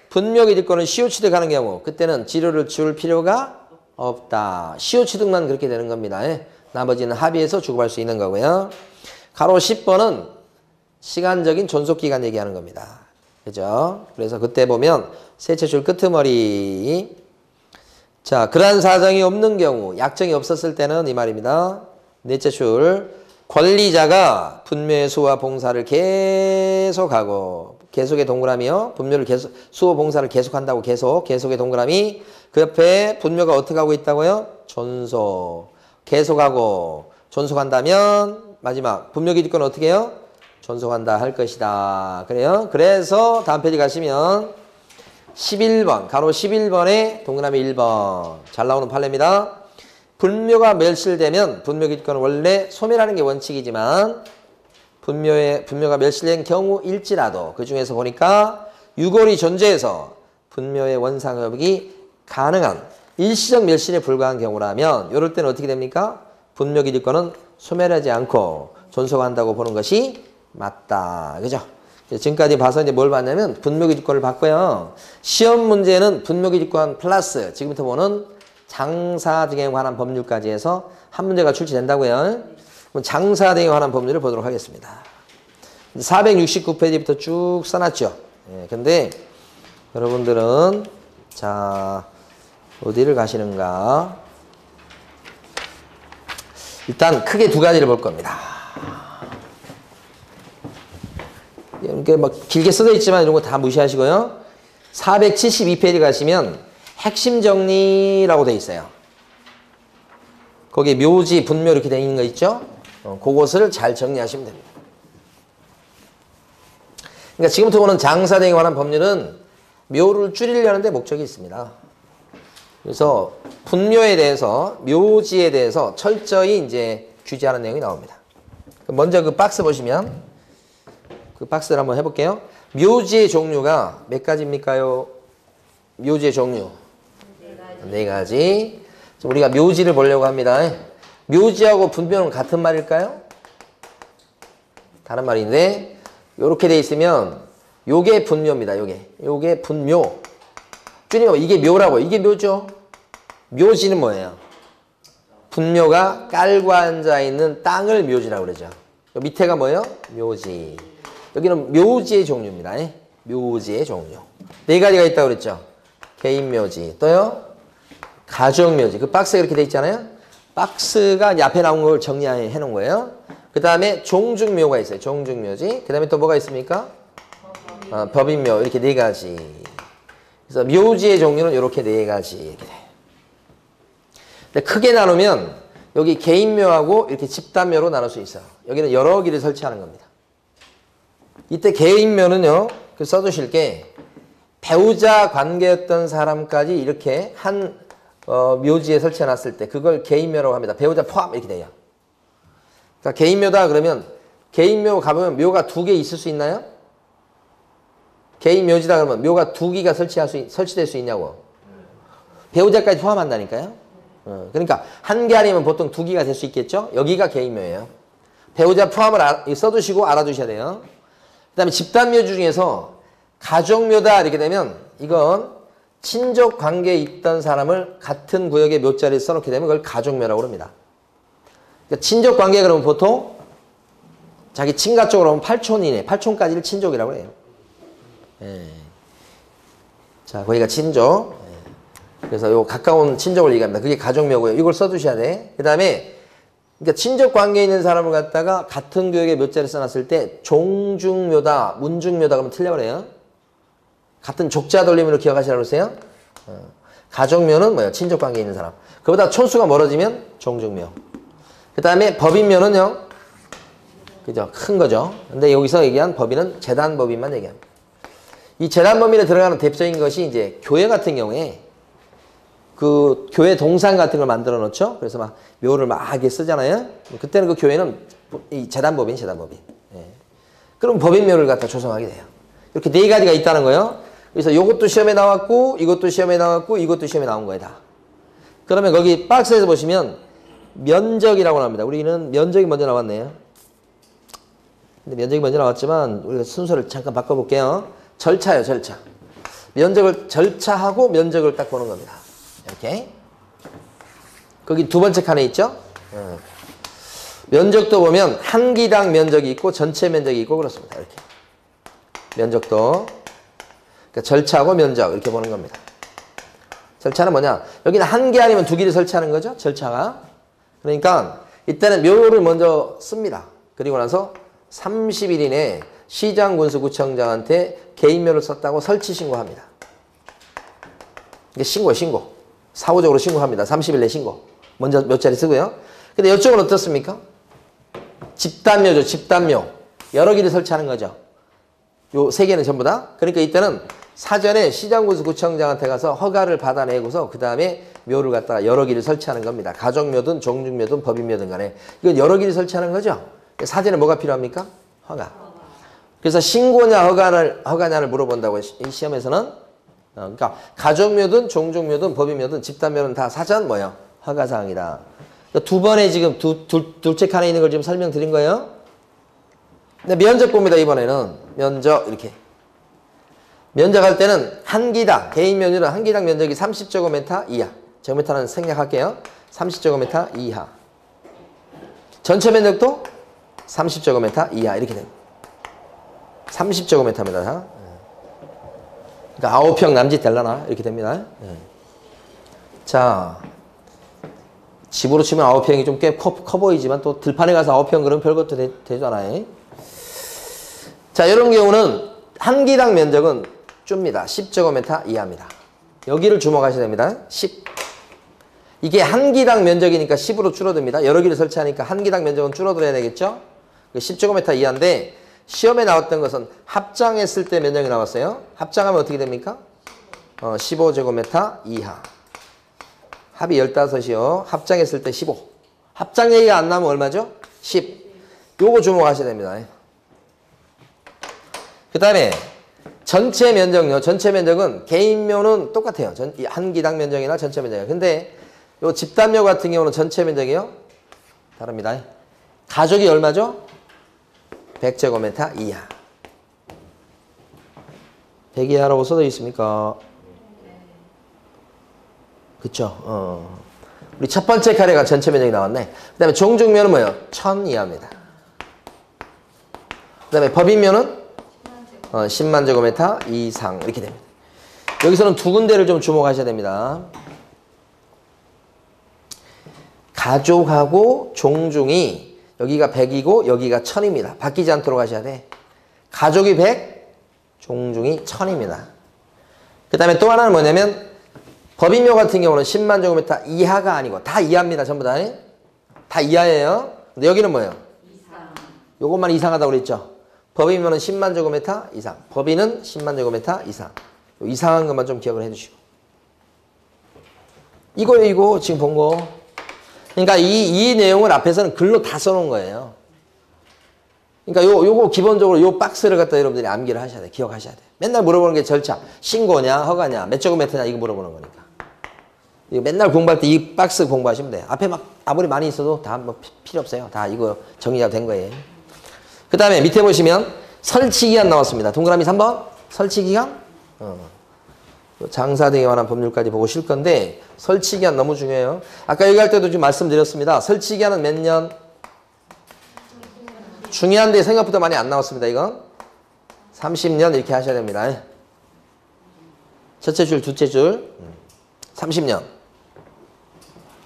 분묘 기득권은 시효취득 하는 경우 그때는 지료를 줄 필요가 없다. 시효취득만 그렇게 되는 겁니다. 예. 나머지는 합의해서 주고받을 수 있는 거고요. 가로 10번은 시간적인 존속기간 얘기하는 겁니다. 그죠? 그래서 그때 보면 셋째 줄 끄트머리. 자, 그러한 사정이 없는 경우, 약정이 없었을 때는 이 말입니다. 넷째 줄, 권리자가 분묘의 수호와 봉사를 계속하고, 계속의 동그라미요. 분묘를 계속, 수호 봉사를 계속한다고 계속의 동그라미. 그 옆에 분묘가 어떻게 하고 있다고요? 존속. 계속하고, 존속한다면, 마지막, 분묘 기득권 어떻게 해요? 존속한다 할 것이다. 그래요? 그래서 다음 페이지 가시면 11번, 가로 11번에 동그라미 1번. 잘 나오는 판례입니다. 분묘가 멸실되면 분묘 기득권은 원래 소멸하는 게 원칙이지만 분묘가 멸실된 경우일지라도 그 중에서 보니까 유골이 존재해서 분묘의 원상회복이 가능한 일시적 멸실에 불과한 경우라면 이럴 때는 어떻게 됩니까? 분묘 기득권은 소멸하지 않고 존속한다고 보는 것이 맞다. 그죠? 지금까지 봐서 이제 뭘 봤냐면 분묘 기득권을 봤고요. 시험 문제는 분묘 기득권 플러스 지금부터 보는 장사 등에 관한 법률까지 해서 한 문제가 출제된다고요. 그럼 장사 등에 관한 법률을 보도록 하겠습니다. 469페이지부터 쭉 써놨죠. 예, 근데 여러분들은 자 어디를 가시는가? 일단 크게 두 가지를 볼 겁니다. 이렇게 막 길게 써져 있지만 이런 거 다 무시하시고요. 472페이지 가시면 핵심 정리라고 돼 있어요. 거기 묘지, 분묘 이렇게 돼 있는 거 있죠? 그것을 잘 정리하시면 됩니다. 그러니까 지금부터 보는 장사 등에 관한 법률은 묘를 줄이려는 데 목적이 있습니다. 그래서 분묘에 대해서, 묘지에 대해서 철저히 이제 규제하는 내용이 나옵니다. 먼저 그 박스 보시면 그 박스를 한번 해볼게요. 묘지의 종류가 몇 가지입니까요? 묘지의 종류. 네 가지. 우리가 묘지를 보려고 합니다. 묘지하고 분묘는 같은 말일까요? 다른 말인데, 요렇게 돼 있으면, 요게 분묘입니다. 요게 분묘. 주님, 이게 묘라고. 이게 묘죠? 묘지는 뭐예요? 분묘가 깔고 앉아있는 땅을 묘지라고 그러죠. 요 밑에가 뭐예요? 묘지. 여기는 묘지의 종류입니다. 묘지의 종류. 네 가지가 있다고 그랬죠? 개인묘지. 또요? 가족묘지. 그 박스가 이렇게 돼 있잖아요? 박스가 이제 앞에 나온 걸 정리해 놓은 거예요. 그 다음에 종중묘가 있어요. 종중묘지. 그 다음에 또 뭐가 있습니까? 법인묘. 이렇게 네 가지. 그래서 묘지의 종류는 이렇게 네 가지. 이렇게 돼. 근데 크게 나누면 여기 개인묘하고 이렇게 집단묘로 나눌 수 있어요. 여기는 여러 개를 설치하는 겁니다. 이때 개인묘는요, 그 써두실 게 배우자 관계였던 사람까지 이렇게 한 묘지에 설치해 놨을 때 그걸 개인묘라고 합니다. 배우자 포함 이렇게 돼요. 그러니까 개인묘다 그러면 개인묘 가보면 묘가 2개 있을 수 있나요? 개인묘지다 그러면 묘가 2개가 설치될 수 있냐고. 배우자까지 포함한다니까요. 그러니까 한 개 아니면 보통 2개가 될 수 있겠죠? 여기가 개인묘예요. 배우자 포함을 써두시고 알아두셔야 돼요. 그 다음에 집단묘 중에서 가족묘다 이렇게 되면 이건 친족 관계에 있던 사람을 같은 구역의 묘자리에 써놓게 되면 그걸 가족묘라고 합니다. 그러니까 친족 관계 그러면 보통 자기 친가 쪽으로 하면 8촌이네. 8촌까지를 친족이라고 해요. 자, 거기가 친족. 그래서 요 가까운 친족을 얘기합니다. 그게 가족묘고요. 이걸 써두셔야 돼. 그 다음에 그러니까 친족 관계에 있는 사람을 갖다가 같은 구역의 묘자를 써놨을 때 종중묘다, 문중묘다 그러면 틀려버려요. 같은 족자 돌림으로 기억하시라고 그러세요. 가족묘는 뭐예요? 친족 관계에 있는 사람. 그보다 촌수가 멀어지면 종중묘. 그 다음에 법인묘는요. 그죠? 큰 거죠. 근데 여기서 얘기한 법인은 재단법인만 얘기합니다. 이 재단법인에 들어가는 대표적인 것이 이제 교회 같은 경우에 그 교회 동상 같은 걸 만들어 놓죠. 그래서 막 묘를 막 이렇게 쓰잖아요. 그때는 그 교회는 이 재단법인. 예. 그럼 법인묘를 갖다 조성하게 돼요. 이렇게 네 가지가 있다는 거예요. 그래서 이것도 시험에 나왔고, 이것도 시험에 나왔고, 이것도 시험에 나온 거예요, 다. 그러면 거기 박스에서 보시면 면적이라고 나옵니다. 우리는 면적이 먼저 나왔네요. 근데 면적이 먼저 나왔지만 우리가 순서를 잠깐 바꿔볼게요. 절차예요, 절차. 면적을 절차하고 면적을 딱 보는 겁니다. 이렇게. 거기 두 번째 칸에 있죠? 면적도 보면 한 기당 면적이 있고 전체 면적이 있고 그렇습니다. 이렇게. 면적도. 그러니까 절차하고 면적 이렇게 보는 겁니다. 절차는 뭐냐? 여기는 한 개 아니면 2개를 설치하는 거죠? 절차가. 그러니까 이때는 묘를 먼저 씁니다. 그리고 나서 30일 이내에 시장군수구청장한테 개인묘를 썼다고 설치 신고합니다. 이게 신고예요, 신고. 사후적으로 신고합니다. 30일 내 신고. 먼저 몇 자리 쓰고요. 근데 이쪽은 어떻습니까? 집단묘죠, 집단묘. 여러 개를 설치하는 거죠. 요 3개는 전부 다. 그러니까 이때는 사전에 시장군수구청장한테 가서 허가를 받아내고서 그 다음에 묘를 갖다가 여러 개를 설치하는 겁니다. 가족묘든 종중묘든 법인묘든 간에. 이건 여러 개를 설치하는 거죠. 사전에 뭐가 필요합니까? 허가. 그래서 신고냐 허가냐를 물어본다고 이 시험에서는. 그러니까 가족묘든 종중묘든 법인묘든 집단묘는 다 사전 뭐예요? 허가사항이다. 두 번에 지금 둘째 칸에 있는 걸 지금 설명드린 거예요. 근데 면적 봅니다. 이번에는 면적 이렇게. 면적할 때는 한 기당, 개인 면적은 한 기당 면적이 30제곱미터 이하. 제곱미터는 생략할게요. 30제곱미터 이하. 전체 면적도 30제곱미터 이하 이렇게 됩니다. 30제곱미터입니다. 그러니까 9평 남짓 될라나 이렇게 됩니다. 자, 집으로 치면 9평이 좀 꽤 커 보이지만 또 들판에 가서 9평 그러면 별것도 되잖아요. 자, 이런 경우는 한 기당 면적은 줍니다. 10제곱미터 이하입니다. 여기를 주목하셔야 됩니다. 10. 이게 한 기당 면적이니까 10으로 줄어듭니다. 여러 개를 설치하니까 한 기당 면적은 줄어들어야 되겠죠? 10제곱미터 이하인데 시험에 나왔던 것은 합장했을 때 면적이 나왔어요. 합장하면 어떻게 됩니까? 15제곱미터 이하. 합이 15이요. 합장했을 때 15. 합장 얘기가 안 나면 얼마죠? 10. 요거 주목하셔야 됩니다. 그 다음에 전체 면적요. 전체 면적은 개인묘는 똑같아요. 한 기당 면적이나 전체 면적이요. 근데 요 집단묘 같은 경우는 전체 면적이요. 다릅니다. 가족이 얼마죠? 100제곱미터 이하. 100 이하라고 써져 있습니까? 그쵸? 우리 첫 번째 카레가 전체 면적이 나왔네. 그 다음에 종중면은 뭐예요? 1000 이하입니다. 그 다음에 법인면은 10만 제곱미터 이상 이렇게 됩니다. 여기서는 두 군데를 좀 주목하셔야 됩니다. 가족하고 종중이 여기가 100이고 여기가 1000입니다. 바뀌지 않도록 하셔야 돼. 가족이 100, 종중이 1000입니다. 그 다음에 또 하나는 뭐냐면 법인묘 같은 경우는 10만 제곱미터 이하가 아니고 다 이하입니다. 전부 다. 다 이하예요. 근데 여기는 뭐예요? 이상. 요것만 이상하다고 그랬죠. 법인묘는 10만 제곱미터 이상. 법인은 10만 제곱미터 이상. 이상한 것만 좀 기억을 해주시고. 이거예요, 이거. 지금 본 거. 그러니까 이 내용을 앞에서는 글로 다 써놓은 거예요. 그러니까 요거 기본적으로 요 박스를 갖다 여러분들이 암기를 하셔야 돼. 기억하셔야 돼. 맨날 물어보는 게 절차. 신고냐, 허가냐, 몇 제곱미터냐 이거 물어보는 거니까. 이거 맨날 공부할 때 이 박스 공부하시면 돼요. 앞에 막 아무리 많이 있어도 다 뭐 필요 없어요. 다 이거 정리가 된 거예요. 그 다음에 밑에 보시면 설치기간 나왔습니다. 동그라미 3번. 설치기간. 장사 등에 관한 법률까지 보고 실 건데 설치기간 너무 중요해요. 아까 얘기할 때도 좀 말씀드렸습니다. 설치기간은 몇 년? 중요한데 생각보다 많이 안 나왔습니다. 이건 30년 이렇게 하셔야 됩니다. 첫째 줄, 둘째 줄 30년.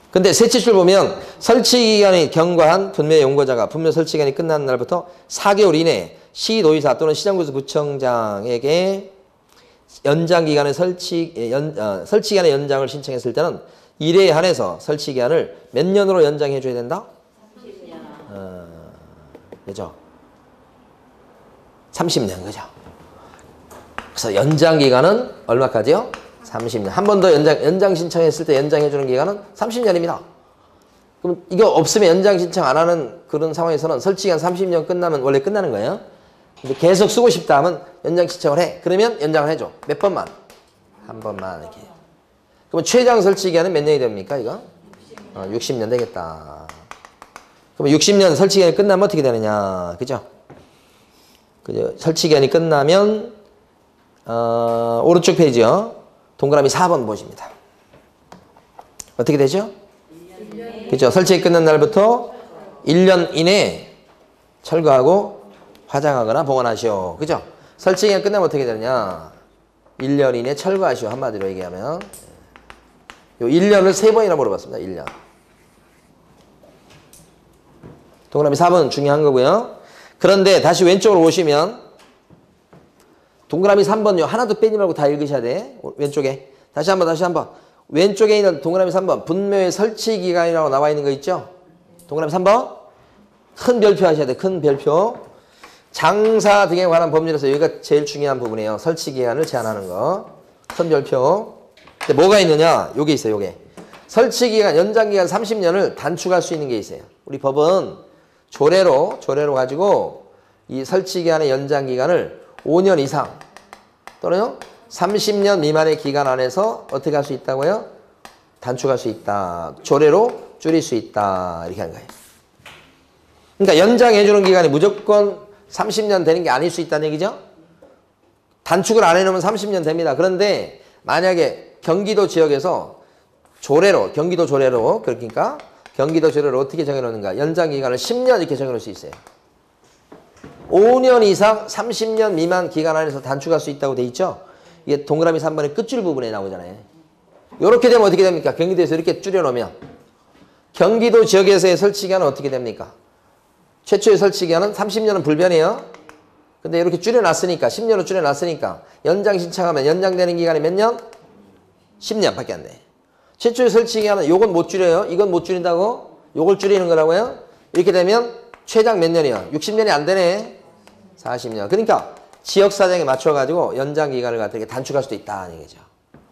근데 셋째 줄 보면 설치기간이 경과한 분묘 용거자가 분묘 설치기간이 끝나는 날부터 4개월 이내 시도의사 또는 시장구에서 구청장에게 연장기간의 설치기간의 연장을 신청했을 때는 일에 한해서 설치기간을 몇 년으로 연장해 줘야 된다? 30년. 그죠? 30년, 그죠? 그래서 연장기간은 얼마까지요? 30년. 한 번 더 연장 신청했을 때 연장해 주는 기간은 30년입니다. 그럼 이거 없으면 연장 신청 안 하는 그런 상황에서는 설치기간 30년 끝나면 원래 끝나는 거예요. 근데 계속 쓰고 싶다 하면 연장 신청을 해. 그러면 연장을 해줘. 몇 번만? 한 번만 이렇게. 그러면 최장 설치기간은 몇 년이 됩니까, 이거? 60년 되겠다. 그러면 60년 설치기간이 끝나면 어떻게 되느냐, 그죠? 그죠? 설치기간이 끝나면 오른쪽 페이지요. 동그라미 4번 보십니다. 어떻게 되죠? 1년. 그죠? 설치기 끝난 날부터 1년 이내에 철거하고 화장하거나 보관하시오. 그죠? 설치기간 끝나면 어떻게 되느냐? 1년 이내에 철거하시오. 한마디로 얘기하면. 요 1년을 3번이나 물어봤습니다. 1년. 동그라미 4번 중요한 거고요. 그런데 다시 왼쪽으로 오시면 동그라미 3번요. 하나도 빼지 말고 다 읽으셔야 돼. 왼쪽에. 다시 한번. 왼쪽에 있는 동그라미 3번. 분묘의 설치기간이라고 나와 있는 거 있죠? 동그라미 3번. 큰 별표 하셔야 돼. 큰 별표. 장사 등에 관한 법률에서 여기가 제일 중요한 부분이에요. 설치기간을 제한하는 거. 큰 별표. 근데 뭐가 있느냐? 요게 있어요. 요게. 설치기간, 연장기간 30년을 단축할 수 있는 게 있어요. 우리 법은 조례로 가지고 이 설치기간의 연장기간을 5년 이상 또는 30년 미만의 기간 안에서 어떻게 할 수 있다고요? 단축할 수 있다. 조례로 줄일 수 있다. 이렇게 하는 거예요. 그러니까 연장해 주는 기간이 무조건 30년 되는 게 아닐 수 있다는 얘기죠. 단축을 안 해놓으면 30년 됩니다. 그런데 만약에 경기도 지역에서 경기도 조례로 그러니까 경기도 조례로 어떻게 정해놓는가? 연장 기간을 10년 이렇게 정해놓을 수 있어요. 5년 이상 30년 미만 기간 안에서 단축할 수 있다고 돼 있죠? 이게 동그라미 3번의 끝줄 부분에 나오잖아요. 이렇게 되면 어떻게 됩니까? 경기도에서 이렇게 줄여놓으면 경기도 지역에서의 설치기간은 어떻게 됩니까? 최초의 설치기간은 30년은 불변이에요. 근데 이렇게 줄여놨으니까 10년으로 줄여놨으니까 연장 신청하면 연장되는 기간이 몇 년? 10년밖에 안 돼. 최초의 설치기간은 요건 못 줄여요. 이건 못 줄인다고? 요걸 줄이는 거라고요? 이렇게 되면 최장 몇 년이요? 60년이 안 되네. 40년. 그러니까 지역사정에 맞춰가지고 연장기간을 갖다 단축할 수도 있다는 얘기죠.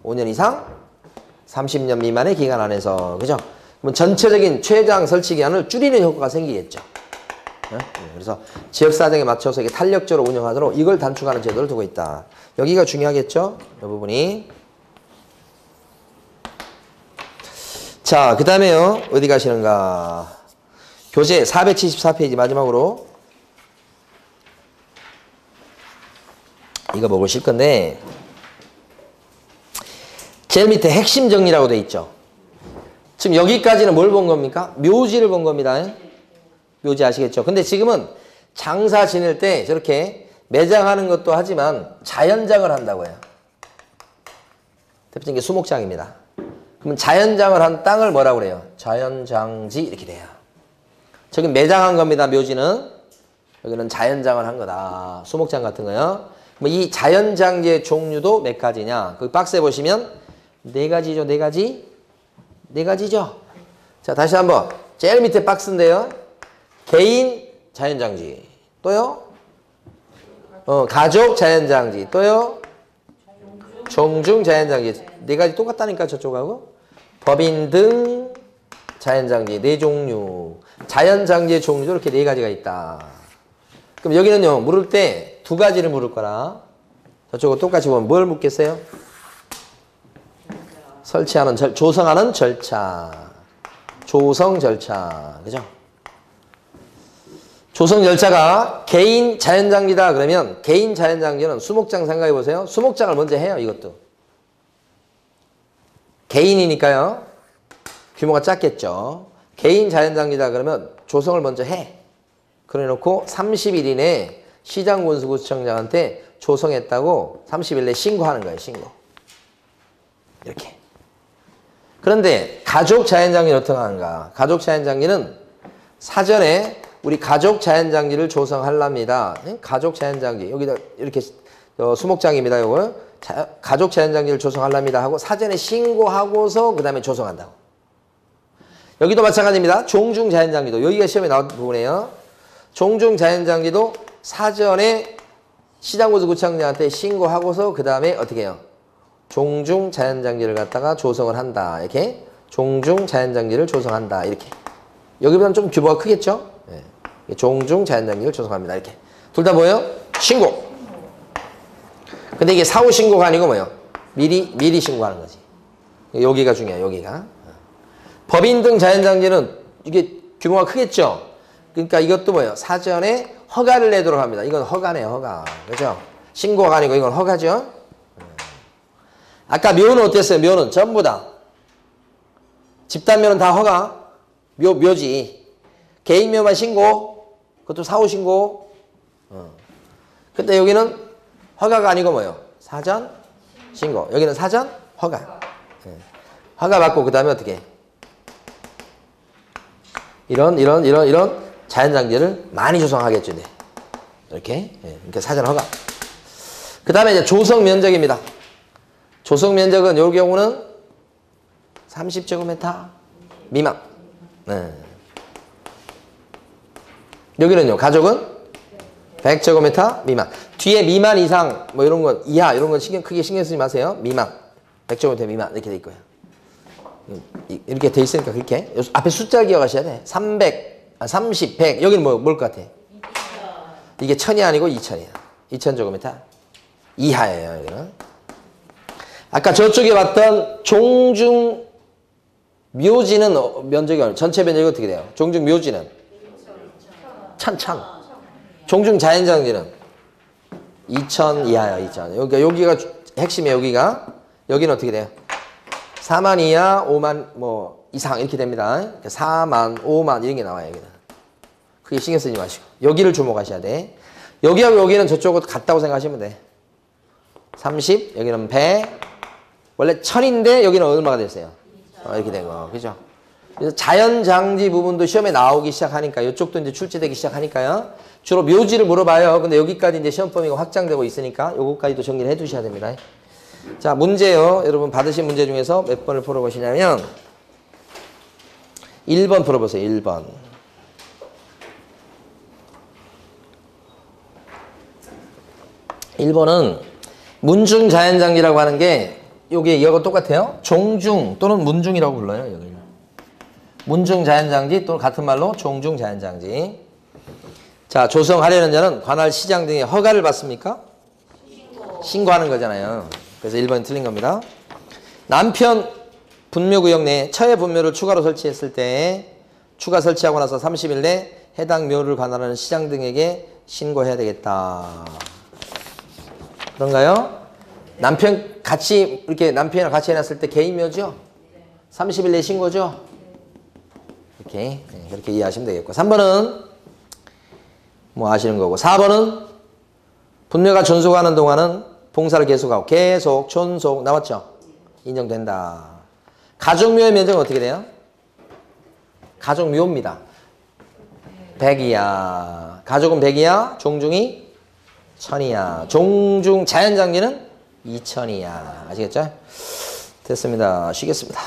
5년 이상 30년 미만의 기간 안에서. 그죠? 그럼 전체적인 최장 설치기간을 줄이는 효과가 생기겠죠. 그래서 지역 사정에 맞춰서 이게 탄력적으로 운영하도록 이걸 단축하는 제도를 두고 있다. 여기가 중요하겠죠? 이 부분이. 자, 그 다음에요. 어디 가시는가? 교재 474페이지 마지막으로. 이거 보실 건데, 제일 밑에 핵심 정리라고 돼 있죠. 지금 여기까지는 뭘 본 겁니까? 묘지를 본 겁니다. 묘지 아시겠죠? 근데 지금은 장사 지낼 때 저렇게 매장하는 것도 하지만 자연장을 한다고 해요. 대표적인 게 수목장입니다. 그러면 자연장을 한 땅을 뭐라고 그래요? 자연장지 이렇게 돼요. 저기 매장한 겁니다. 묘지는. 여기는 자연장을 한 거다. 수목장 같은 거요. 이 자연장지의 종류도 몇 가지냐? 그 박스에 보시면 네 가지죠. 네 가지? 네 가지죠. 자, 다시 한번. 제일 밑에 박스인데요. 개인 자연장지. 또요? 가족 자연장지. 또요? 종중 자연장지. 네 가지 똑같다니까 저쪽하고. 법인 등 자연장지. 네 종류. 자연장지의 종류도 이렇게 네 가지가 있다. 그럼 여기는요. 물을 때 두 가지를 물을 거라. 저쪽은 똑같이 보면 뭘 묻겠어요? 설치하는 조성하는 절차. 조성 절차. 그죠? 조성 절차가 개인 자연장지다 그러면 개인 자연장지는 수목장 생각해 보세요. 수목장을 먼저 해요. 이것도. 개인이니까요. 규모가 작겠죠. 개인 자연장지다 그러면 조성을 먼저 해. 그래 놓고 30일 이내에 시장군수구청장한테 조성했다고 30일 내에 신고하는 거예요. 신고. 이렇게. 그런데 가족 자연장지는 어떻게 하는가? 가족 자연장지는 사전에 우리 가족 자연장지를 조성하랍니다. 가족 자연장지 여기다 이렇게 수목장입니다. 이걸 가족 자연장지를 조성하랍니다 하고 사전에 신고하고서 그 다음에 조성한다고. 여기도 마찬가지입니다. 종중 자연장지도 여기가 시험에 나온 부분이에요. 종중 자연장지도 사전에 시장군수구청장한테 신고하고서 그 다음에 어떻게 해요? 종중 자연장지를 갖다가 조성을 한다. 이렇게 종중 자연장지를 조성한다. 이렇게. 여기보다는 좀 규모가 크겠죠? 네. 종중 자연장지를 조성합니다. 이렇게. 둘 다 뭐예요? 신고. 근데 이게 사후 신고가 아니고 뭐예요? 미리 신고하는 거지. 여기가 중요해요. 여기가. 법인 등 자연장지는 이게 규모가 크겠죠? 그러니까 이것도 뭐예요? 사전에 허가를 내도록 합니다. 이건 허가네요. 허가. 그죠? 신고가 아니고 이건 허가죠? 아까 묘는 어땠어요? 묘는 전부 다. 집단묘는 다 허가. 묘지. 개인묘만 신고. 그것도 사후 신고. 근데 여기는 허가가 아니고 뭐예요? 사전 신고. 여기는 사전 허가. 허가 받고 그 다음에 어떻게? 이런 자연장지를 많이 조성하겠죠. 네. 이렇게. 이렇게 사전 허가. 그 다음에 이제 조성 면적입니다. 조성 면적은 이 경우는 30제곱미터 미만. 네. 여기는요. 가족은 100제곱미터 미만. 뒤에 미만 이상 뭐 이런 건 이하 이런 건 크게 신경 쓰지 마세요. 미만. 100제곱미터 미만 이렇게 돼 있고요. 이렇게 돼 있으니까 그렇게 앞에 숫자를 기억하셔야 돼. 300, 30, 100 여기는 뭘 것 같아? 이게 1000이 아니고 2000이야. 2000제곱미터 이하예요. 여기는. 아까 저쪽에 봤던 종중 묘지는 면적이 전체 면적이 어떻게 돼요? 종중 묘지는 1000. 종중 자연장지는 2000 이하야. 2000. 여기가 핵심이에요. 여기는 어떻게 돼요? 4만 이하, 5만 뭐 이상 이렇게 됩니다. 4만, 5만 이런 게 나와요. 여기는. 크게 신경 쓰지 마시고 여기를 주목하셔야 돼. 여기하고 여기는 저쪽하고 같다고 생각하시면 돼. 30, 여기는 100. 원래 1000인데 여기는 얼마가 됐어요? 이렇게 된 거. 그죠? 그래서 자연장지 부분도 시험에 나오기 시작하니까 이쪽도 이제 출제되기 시작하니까요. 주로 묘지를 물어봐요. 근데 여기까지 이제 시험 범위가 확장되고 있으니까 요거까지도 정리를 해 두셔야 됩니다. 자, 문제요. 여러분 받으신 문제 중에서 몇 번을 풀어보시냐면 1번 풀어보세요. 1번. 1번은 문중 자연장지라고 하는 게 이거 똑같아요. 종중 또는 문중이라고 불러요. 여기는. 문중 자연장지 또는 같은 말로 종중 자연장지. 자, 조성하려는 자는 관할 시장 등의 허가를 받습니까? 신고하는 거잖아요. 그래서 1번이 틀린 겁니다. 남편 분묘구역 내에 처해 분묘를 추가로 설치했을 때 추가 설치하고 나서 30일 내 해당 묘를 관할하는 시장 등에게 신고해야 되겠다. 그런가요? 남편 같이 이렇게 남편이랑 같이 해놨을 때 개인묘죠? 30일 내 신고죠? 이렇게 그렇게 이해하시면 되겠고 3번은 뭐 아시는 거고 4번은 분묘가 존속하는 동안은 봉사를 계속하고 계속 존속 나왔죠? 인정된다. 가족묘의 면적은 어떻게 돼요? 가족묘입니다. 100이야. 가족은 100이야. 종중이 1000이야. 종중 자연장기는 2000이야. 아시겠죠? 됐습니다. 쉬겠습니다.